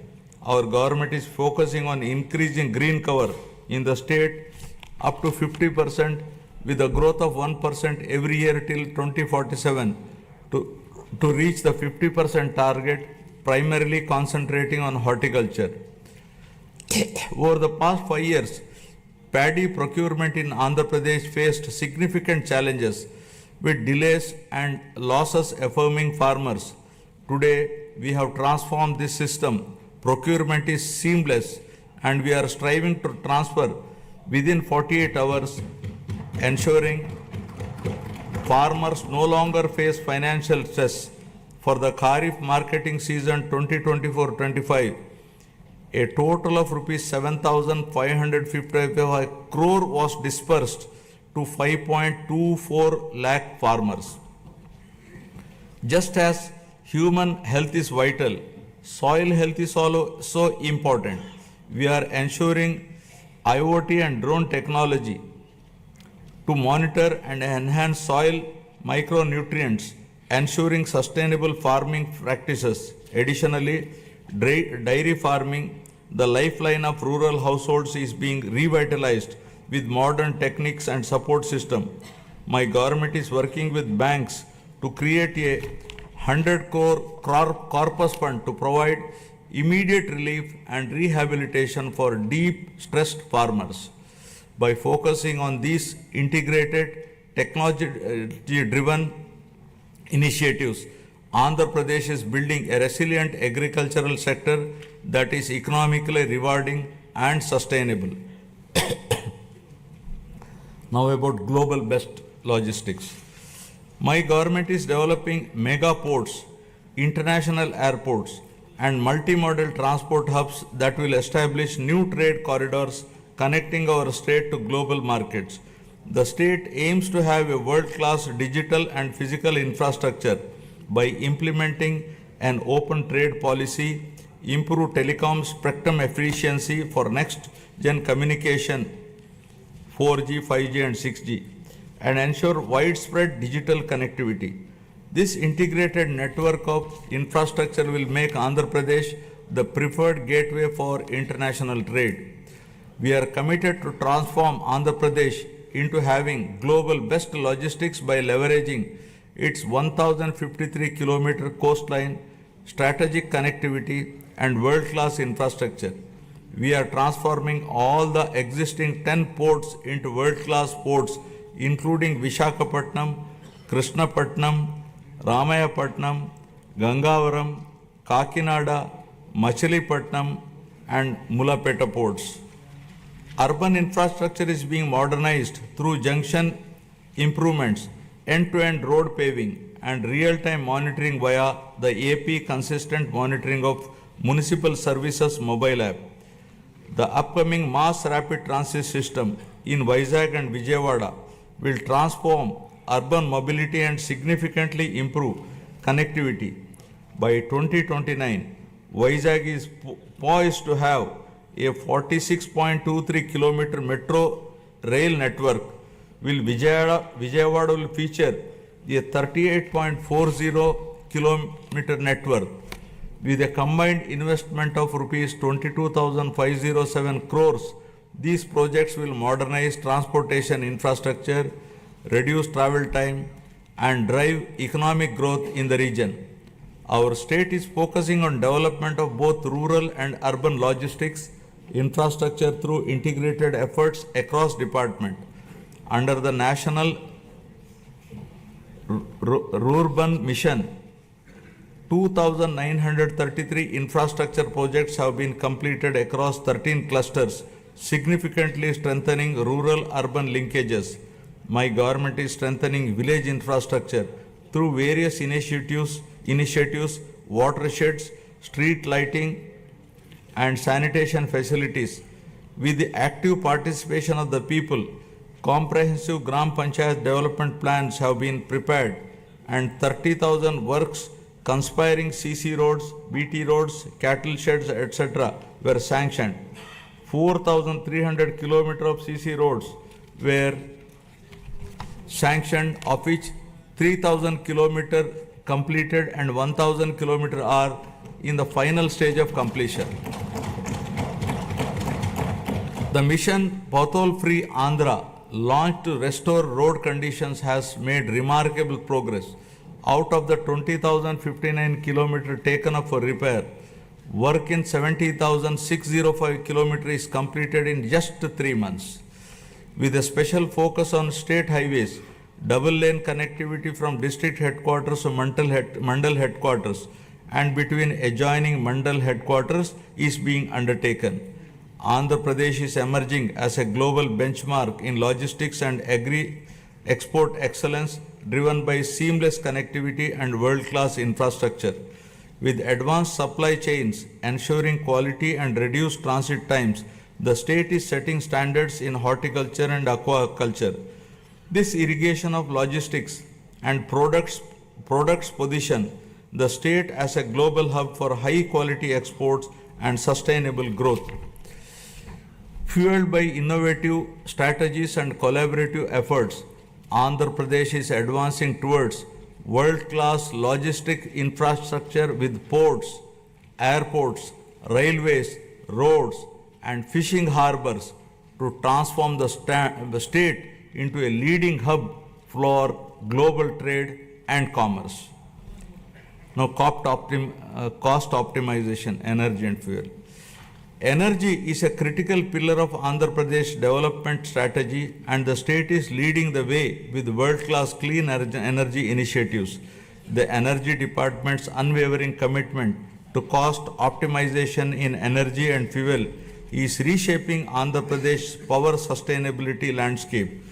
Our government is focusing on increasing green cover in the state up to 50% with a growth of 1% every year till 2047 to reach the 50% target, primarily concentrating on horticulture. Over the past 5 years, paddy procurement in Andhra Pradesh faced significant challenges with delays and losses affirming farmers. Today, we have transformed this system. Procurement is seamless and we are striving to transfer within 48 hours, ensuring farmers no longer face financial stress. For the Kharif marketing season 2024-25, a total of rupees 7,555 crore was dispersed to 5.24 lakh farmers. Just as human health is vital, soil health is also important. We are ensuring IoT and drone technology to monitor and enhance soil micronutrients, ensuring sustainable farming practices. Additionally, dairy farming, the lifeline of rural households, is being revitalized with modern techniques and support system. My government is working with banks to create a 100 crore corpus fund to provide immediate relief and rehabilitation for deep stressed farmers. By focusing on these integrated technology-driven initiatives, Andhra Pradesh is building a resilient agricultural sector that is economically rewarding and sustainable. Now about global best logistics. My government is developing mega ports, international airports, and multimodal transport hubs that will establish new trade corridors connecting our state to global markets. The state aims to have a world-class digital and physical infrastructure by implementing an open trade policy, improve telecom spectrum efficiency for next-gen communication, 4G, 5G and 6G, and ensure widespread digital connectivity. This integrated network of infrastructure will make Andhra Pradesh the preferred gateway for international trade. We are committed to transform Andhra Pradesh into having global best logistics by leveraging its 1,053 kilometer coastline, strategic connectivity, and world-class infrastructure. We are transforming all the existing 10 ports into world-class ports, including Visakhapatnam, Krishnapatnam, Ramayapatnam, Gangavaram, Kakinada, Machilipatnam, and Mulapeta ports. Urban infrastructure is being modernized through junction improvements, end-to-end road paving, and real-time monitoring via the AP Consistent Monitoring of Municipal Services mobile app. The upcoming mass rapid transit system in Vizag and Vijayawada will transform urban mobility and significantly improve connectivity. By 2029, Vizag is poised to have a 46.23 kilometer metro rail network, while Vijayawada will feature a 38.40 kilometer network. With a combined investment of rupees 22,507 crores, these projects will modernize transportation infrastructure, reduce travel time, and drive economic growth in the region. Our state is focusing on development of both rural and urban logistics infrastructure through integrated efforts across department. Under the National Rural Mission, 2,933 infrastructure projects have been completed across 13 clusters, significantly strengthening rural-urban linkages. My government is strengthening village infrastructure through various initiatives, watersheds, street lighting, and sanitation facilities. With the active participation of the people, comprehensive Gram Panchayat development plans have been prepared and 30,000 works conspiring CC roads, BT roads, cattle sheds, etc. were sanctioned. 4,300 kilometers of CC roads were sanctioned, of which 3,000 kilometers completed and 1,000 kilometers are in the final stage of completion. The mission Pothole Free Andhra, launched to restore road conditions, has made remarkable progress. Out of the 20,059 kilometers taken up for repair, work in 70,605 kilometers is completed in just 3 months. With a special focus on state highways, double lane connectivity from district headquarters to Mandal headquarters and between adjoining Mandal headquarters is being undertaken. Andhra Pradesh is emerging as a global benchmark in logistics and agri-export excellence, driven by seamless connectivity and world-class infrastructure. With advanced supply chains ensuring quality and reduced transit times, the state is setting standards in horticulture and aquaculture. This irrigation of logistics and products position the state as a global hub for high-quality exports and sustainable growth. Fueled by innovative strategies and collaborative efforts, Andhra Pradesh is advancing towards world-class logistic infrastructure with ports, airports, railways, roads, and fishing harbors to transform the state into a leading hub for global trade and commerce. Now, cost optimization, energy and fuel. Energy is a critical pillar of Andhra Pradesh development strategy, and the state is leading the way with world-class clean energy initiatives. The Energy Department's unwavering commitment to cost optimization in energy and fuel is reshaping Andhra Pradesh's power sustainability landscape.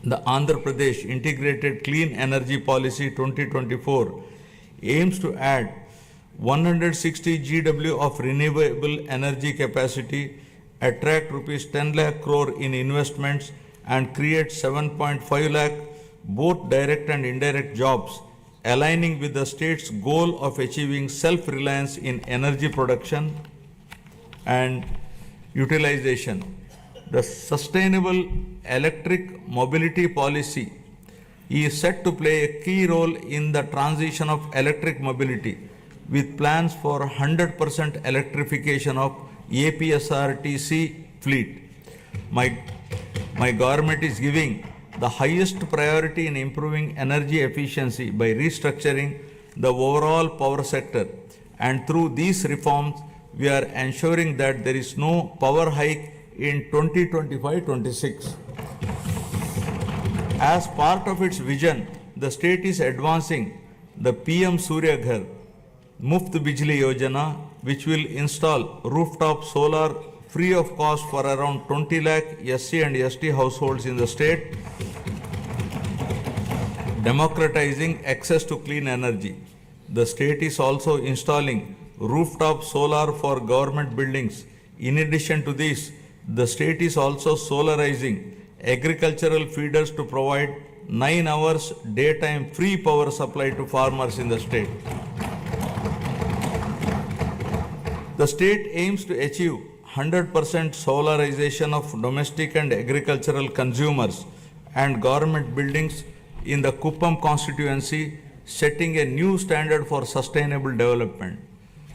The Andhra Pradesh Integrated Clean Energy Policy 2024 aims to add 160 GW of renewable energy capacity, attract rupees 10 lakh crore in investments, and create 7.5 lakh both direct and indirect jobs, aligning with the state's goal of achieving self-reliance in energy production and utilization. The Sustainable Electric Mobility Policy is set to play a key role in the transition of electric mobility, with plans for 100% electrification of APSRTC fleet. My government is giving the highest priority in improving energy efficiency by restructuring the overall power sector, and through these reforms, we are ensuring that there is no power hike in 2025-26. As part of its vision, the state is advancing the PM Surya Ghar Muft Bijli Yojana, which will install rooftop solar free of cost for around 20 lakh SC and ST households in the state, democratizing access to clean energy. The state is also installing rooftop solar for government buildings. In addition to this, the state is also solarizing agricultural feeders to provide 9 hours daytime free power supply to farmers in the state. The state aims to achieve 100% solarization of domestic and agricultural consumers and government buildings in the Kuppam constituency, setting a new standard for sustainable development.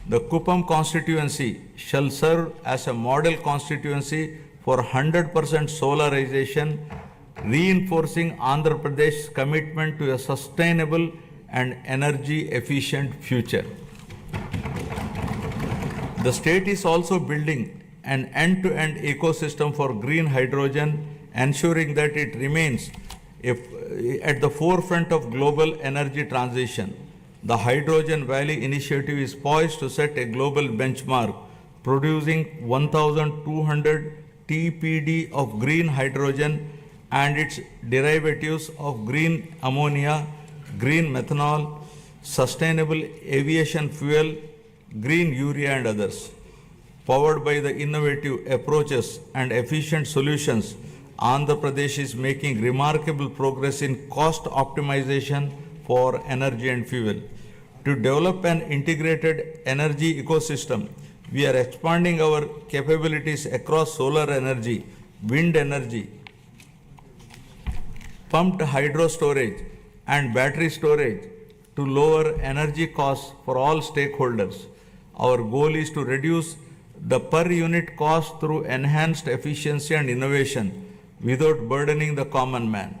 The Kuppam constituency shall serve as a model constituency for 100% solarization, reinforcing Andhra Pradesh's commitment to a sustainable and energy efficient future. The state is also building an end-to-end ecosystem for green hydrogen, ensuring that it remains at the forefront of global energy transition. The Hydrogen Valley initiative is poised to set a global benchmark, producing 1,200 TPD of green hydrogen and its derivatives of green ammonia, green methanol, sustainable aviation fuel, green urea and others. Powered by the innovative approaches and efficient solutions, Andhra Pradesh is making remarkable progress in cost optimization for energy and fuel. To develop an integrated energy ecosystem, we are expanding our capabilities across solar energy, wind energy, pumped hydro storage, and battery storage to lower energy costs for all stakeholders. Our goal is to reduce the per unit cost through enhanced efficiency and innovation without burdening the common man.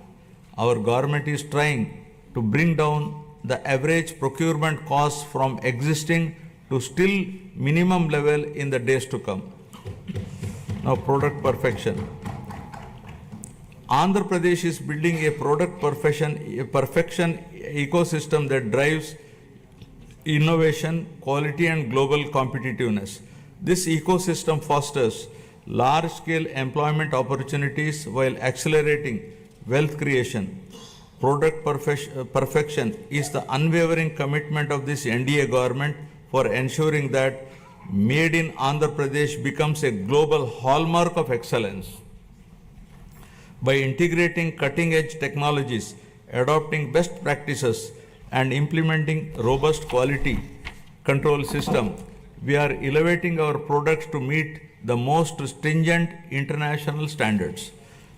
Our government is trying to bring down the average procurement costs from existing to still minimum level in the days to come. Now, product perfection. Andhra Pradesh is building a product perfection ecosystem that drives innovation, quality, and global competitiveness. This ecosystem fosters large-scale employment opportunities while accelerating wealth creation. Product perfection is the unwavering commitment of this NDA government for ensuring that Made in Andhra Pradesh becomes a global hallmark of excellence. By integrating cutting-edge technologies, adopting best practices, and implementing robust quality control system, we are elevating our products to meet the most stringent international standards.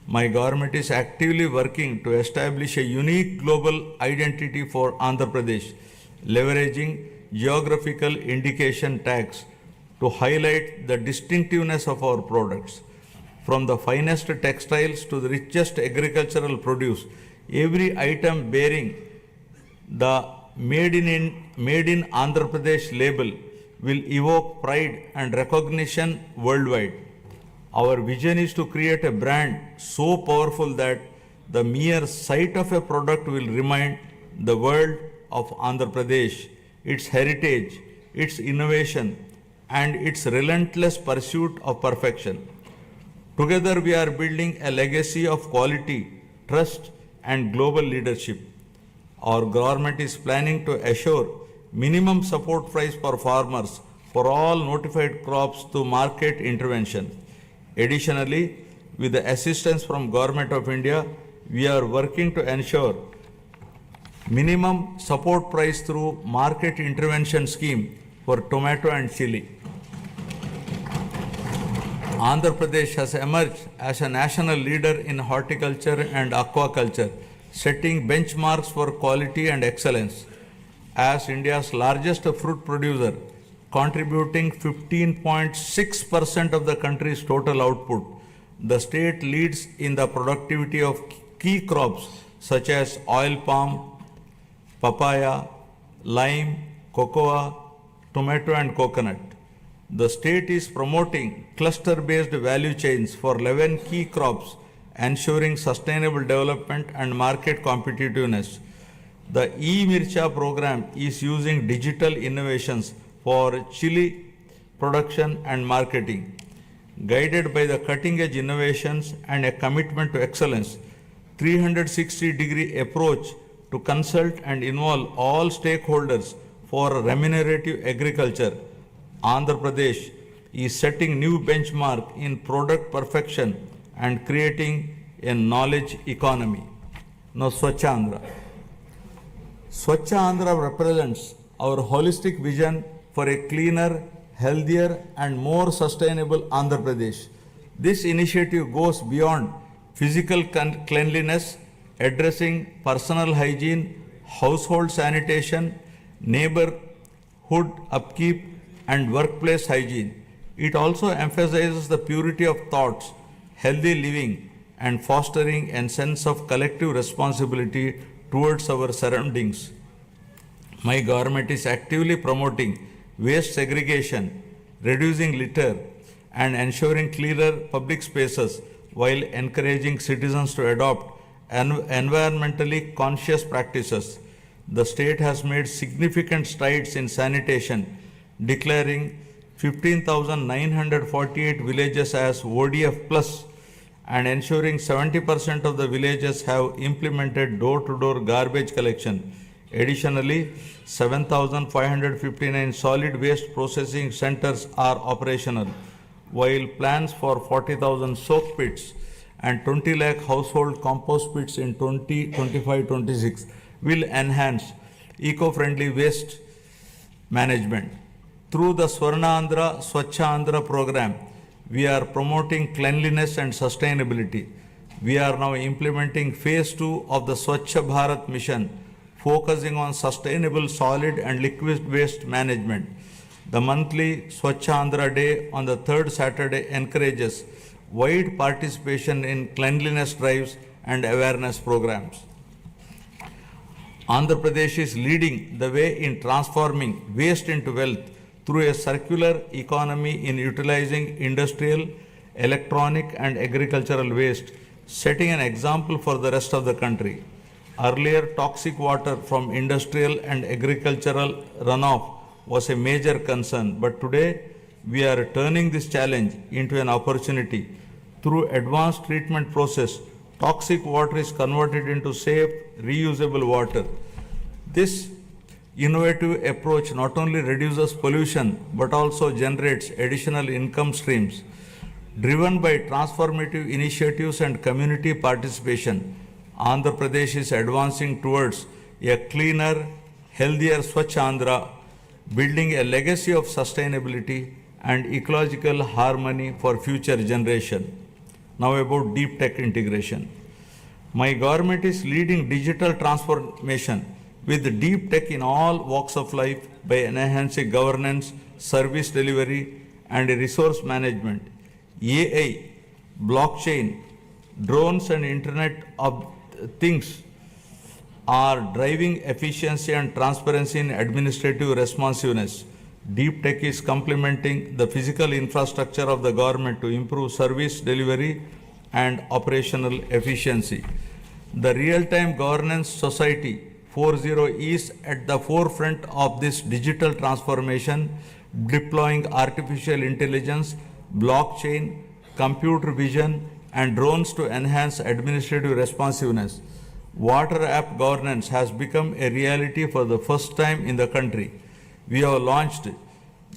My government is actively working to establish a unique global identity for Andhra Pradesh, leveraging geographical indication tags to highlight the distinctiveness of our products. From the finest textiles to the richest agricultural produce, every item bearing the Made in Andhra Pradesh label will evoke pride and recognition worldwide. Our vision is to create a brand so powerful that the mere sight of a product will remind the world of Andhra Pradesh, its heritage, its innovation, and its relentless pursuit of perfection. Together, we are building a legacy of quality, trust, and global leadership. Our government is planning to assure minimum support price for farmers for all notified crops through market intervention. Additionally, with the assistance from Government of India, we are working to ensure minimum support price through market intervention scheme for tomato and chili. Andhra Pradesh has emerged as a national leader in horticulture and aquaculture, setting benchmarks for quality and excellence. As India's largest fruit producer, contributing 15.6% of the country's total output, the state leads in the productivity of key crops such as oil palm, papaya, lime, cocoa, tomato, and coconut. The state is promoting cluster-based value chains for 11 key crops, ensuring sustainable development and market competitiveness. The e-Mircha program is using digital innovations for chili production and marketing. Guided by the cutting-edge innovations and a commitment to excellence, 360-degree approach to consult and involve all stakeholders for remunerative agriculture, Andhra Pradesh is setting new benchmark in product perfection and creating a knowledge economy. Now, Swachh Andhra. Swachh Andhra represents our holistic vision for a cleaner, healthier, and more sustainable Andhra Pradesh. This initiative goes beyond physical cleanliness, addressing personal hygiene, household sanitation, neighborhood upkeep, and workplace hygiene. It also emphasizes the purity of thoughts, healthy living, and fostering a sense of collective responsibility towards our surroundings. My government is actively promoting waste segregation, reducing litter, and ensuring cleaner public spaces while encouraging citizens to adopt environmentally conscious practices. The state has made significant strides in sanitation, declaring 15,948 villages as ODF plus and ensuring 70% of the villages have implemented door-to-door garbage collection. Additionally, 7,559 solid waste processing centers are operational, while plans for 40,000 soak pits and 20 lakh household compost pits in 2025-26 will enhance eco-friendly waste management. Through the Swarnandhra Swachha Andhra program, we are promoting cleanliness and sustainability. We are now implementing phase 2 of the Swachha Bharat mission, focusing on sustainable solid and liquid waste management. The monthly Swachha Andhra Day on the third Saturday encourages wide participation in cleanliness drives and awareness programs. Andhra Pradesh is leading the way in transforming waste into wealth through a circular economy in utilizing industrial, electronic, and agricultural waste, setting an example for the rest of the country. Earlier, toxic water from industrial and agricultural runoff was a major concern, but today we are turning this challenge into an opportunity. Through advanced treatment process, toxic water is converted into safe, reusable water. This innovative approach not only reduces pollution but also generates additional income streams. Driven by transformative initiatives and community participation, Andhra Pradesh is advancing towards a cleaner, healthier Swachh Andhra, building a legacy of sustainability and ecological harmony for future generation. Now about deep tech integration. My government is leading digital transformation with deep tech in all walks of life by enhancing governance, service delivery, and resource management. AI, blockchain, drones, and Internet of Things are driving efficiency and transparency in administrative responsiveness. Deep tech is complementing the physical infrastructure of the government to improve service delivery and operational efficiency. The Real-Time Governance Society 4.0 is at the forefront of this digital transformation, deploying artificial intelligence, blockchain, computer vision, and drones to enhance administrative responsiveness. Water app governance has become a reality for the first time in the country. We have launched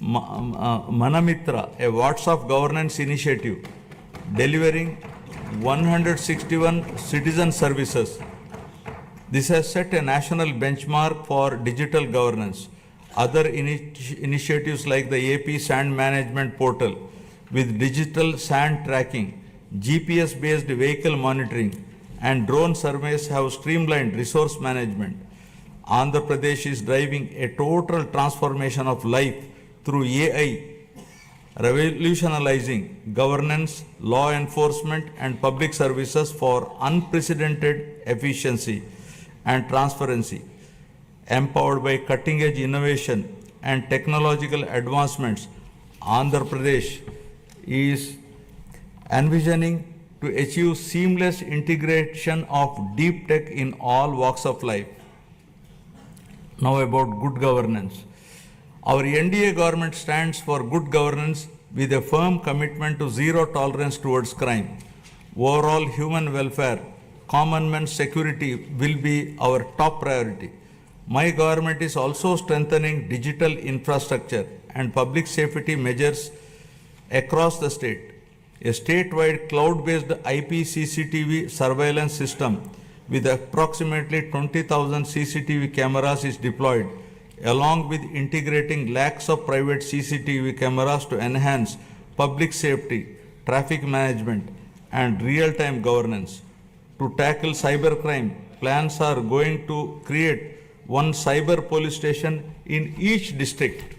Manamitra, a WhatsApp governance initiative, delivering 161 citizen services. This has set a national benchmark for digital governance. Other initiatives like the AP Sand Management Portal with digital sand tracking, GPS-based vehicle monitoring, and drone surveys have streamlined resource management. Andhra Pradesh is driving a total transformation of life through AI, revolutionizing governance, law enforcement, and public services for unprecedented efficiency and transparency. Empowered by cutting-edge innovation and technological advancements, Andhra Pradesh is envisioning to achieve seamless integration of deep tech in all walks of life. Now about good governance. Our NDA government stands for good governance with a firm commitment to zero tolerance towards crime. Overall human welfare, common man's security will be our top priority. My government is also strengthening digital infrastructure and public safety measures across the state. A statewide cloud-based IP CCTV surveillance system with approximately 20,000 CCTV cameras is deployed, along with integrating lakhs of private CCTV cameras to enhance public safety, traffic management, and real-time governance. To tackle cybercrime, plans are going to create one cyber police station in each district.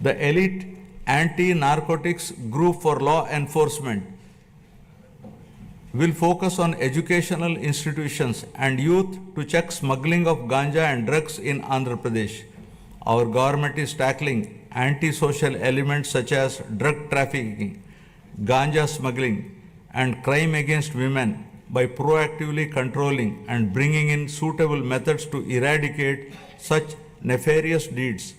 The elite anti-narcotics group for law enforcement will focus on educational institutions and youth to check smuggling of ganja and drugs in Andhra Pradesh. Our government is tackling anti-social elements such as drug trafficking, ganja smuggling, and crime against women by proactively controlling and bringing in suitable methods to eradicate such nefarious deeds.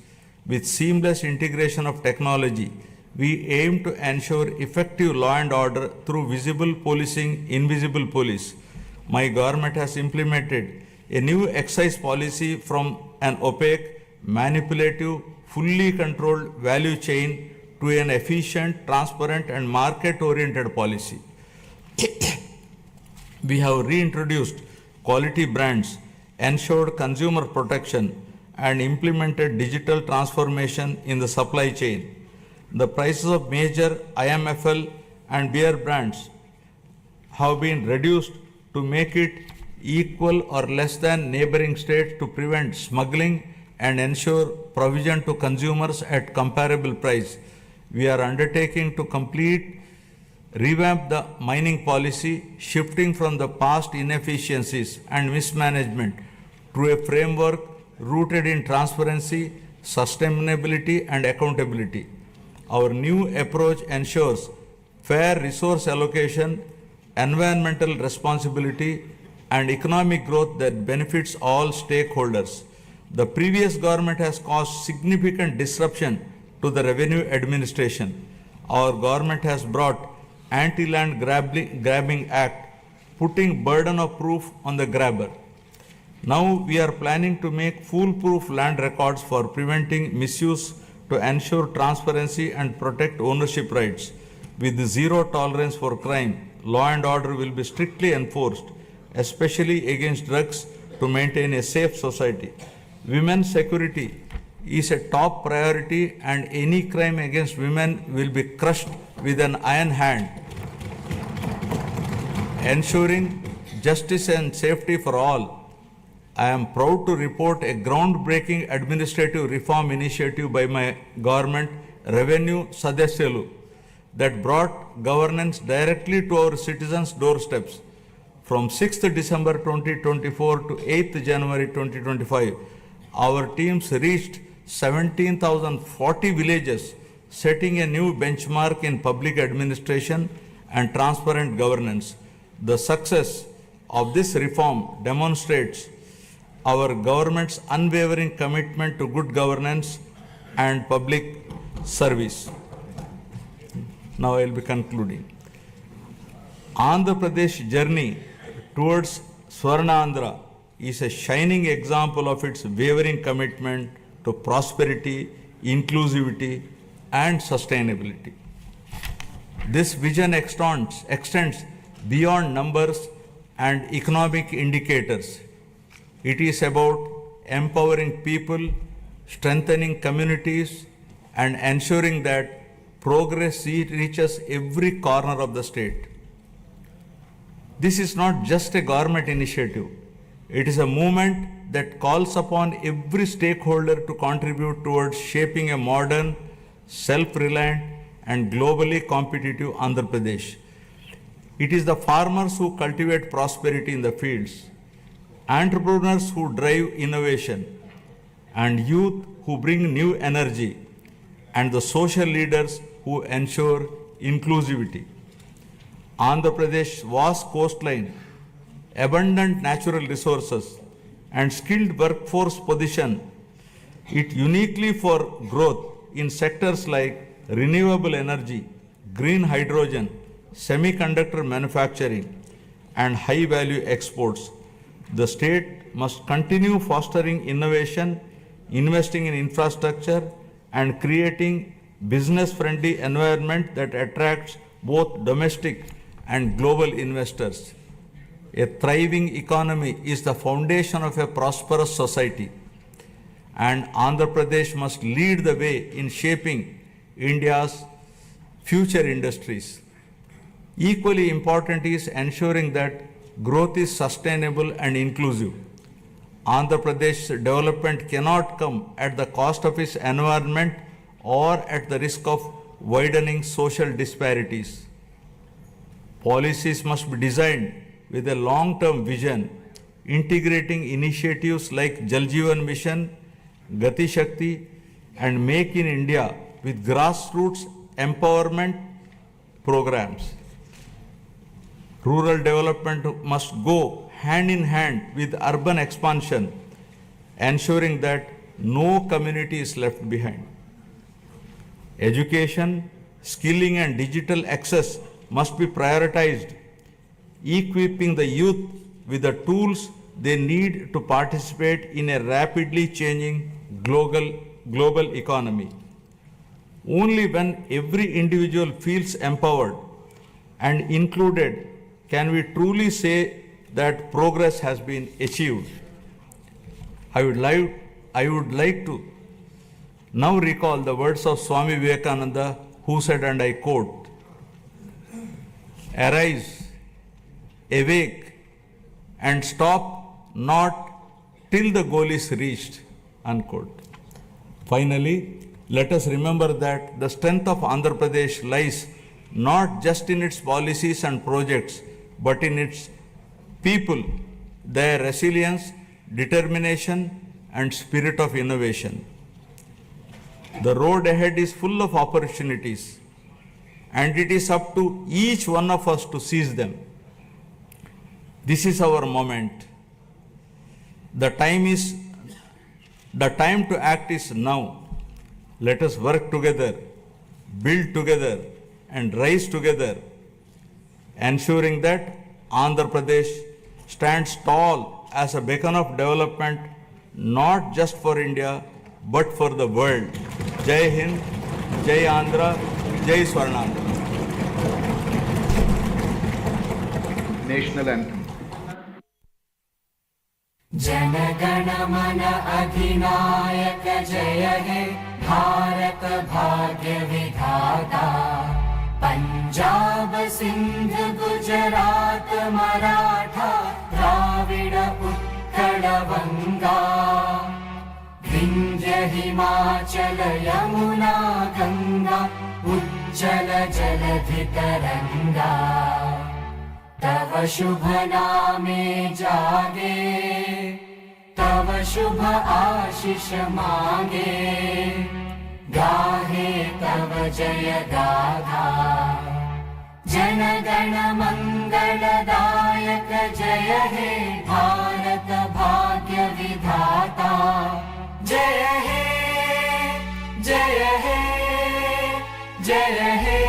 With seamless integration of technology, we aim to ensure effective law and order through visible policing, invisible police. My government has implemented a new excise policy from an opaque, manipulative, fully controlled value chain to an efficient, transparent, and market-oriented policy. We have reintroduced quality brands, ensured consumer protection, and implemented digital transformation in the supply chain. The prices of major IMFL and beer brands have been reduced to make it equal or less than neighboring states to prevent smuggling and ensure provision to consumers at comparable price. We are undertaking to revamp the mining policy, shifting from the past inefficiencies and mismanagement to a framework rooted in transparency, sustainability, and accountability. Our new approach ensures fair resource allocation, environmental responsibility, and economic growth that benefits all stakeholders. The previous government has caused significant disruption to the revenue administration. Our government has brought Anti-Land Grabbing Act, putting burden of proof on the grabber. Now we are planning to make foolproof land records for preventing misuse to ensure transparency and protect ownership rights. With zero tolerance for crime, law and order will be strictly enforced, especially against drugs, to maintain a safe society. Women's security is a top priority, and any crime against women will be crushed with an iron hand. Ensuring justice and safety for all, I am proud to report a groundbreaking administrative reform initiative by my government, Revenue Sadasyalu, that brought governance directly to our citizens' doorsteps. From 6th December 2024 to 8th January 2025, our teams reached 17,040 villages, setting a new benchmark in public administration and transparent governance. The success of this reform demonstrates our government's unwavering commitment to good governance and public service. Now I will be concluding. Andhra Pradesh journey towards Swarna Andhra is a shining example of its wavering commitment to prosperity, inclusivity, and sustainability. This vision extends beyond numbers and economic indicators. It is about empowering people, strengthening communities, and ensuring that progress reaches every corner of the state. This is not just a government initiative. It is a movement that calls upon every stakeholder to contribute towards shaping a modern, self-reliant, and globally competitive Andhra Pradesh. It is the farmers who cultivate prosperity in the fields, entrepreneurs who drive innovation, and youth who bring new energy, and the social leaders who ensure inclusivity. Andhra Pradesh's vast coastline, abundant natural resources, and skilled workforce position it uniquely for growth in sectors like renewable energy, green hydrogen, semiconductor manufacturing, and high-value exports. The state must continue fostering innovation, investing in infrastructure, and creating business-friendly environment that attracts both domestic and global investors. A thriving economy is the foundation of a prosperous society, and Andhra Pradesh must lead the way in shaping India's future industries. Equally important is ensuring that growth is sustainable and inclusive. Andhra Pradesh's development cannot come at the cost of its environment or at the risk of widening social disparities. Policies must be designed with a long-term vision, integrating initiatives like Jal Jeevan Mission, Gati Shakti, and Make in India with grassroots empowerment programs. Rural development must go hand in hand with urban expansion, ensuring that no community is left behind. Education, skilling, and digital access must be prioritized, equipping the youth with the tools they need to participate in a rapidly changing global economy. Only when every individual feels empowered and included can we truly say that progress has been achieved. I would like to now recall the words of Swami Vivekananda, who said, and I quote, "Arise, awake, and stop not till the goal is reached," unquote. Finally, let us remember that the strength of Andhra Pradesh lies not just in its policies and projects, but in its people, their resilience, determination, and spirit of innovation. The road ahead is full of opportunities, and it is up to each one of us to seize them. This is our moment. The time to act is now. Let us work together, build together, and rise together, ensuring that Andhra Pradesh stands tall as a beacon of development, not just for India, but for the world. Jai Hind, Jai Andhra, Jai Swarnandhra. National Anthem. Jana Gana मन अधिनायक जय हे भारत भाग्य विधाता। पंजाब सिंध गुजरात मराठा द्राविड उत्कल बंगा। विंध्य हिमाचल यमुना गंगा उज्जल जलधि तरंगा। तव शुभ नामे जागे, तव शुभ आशीष मांगे। गाहे तव जय गाथा, जन गण मंगलदायक जय हे भारत भाग्य विधाता। जय हे जय हे जय हे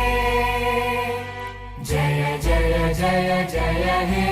जय जय जय जय हे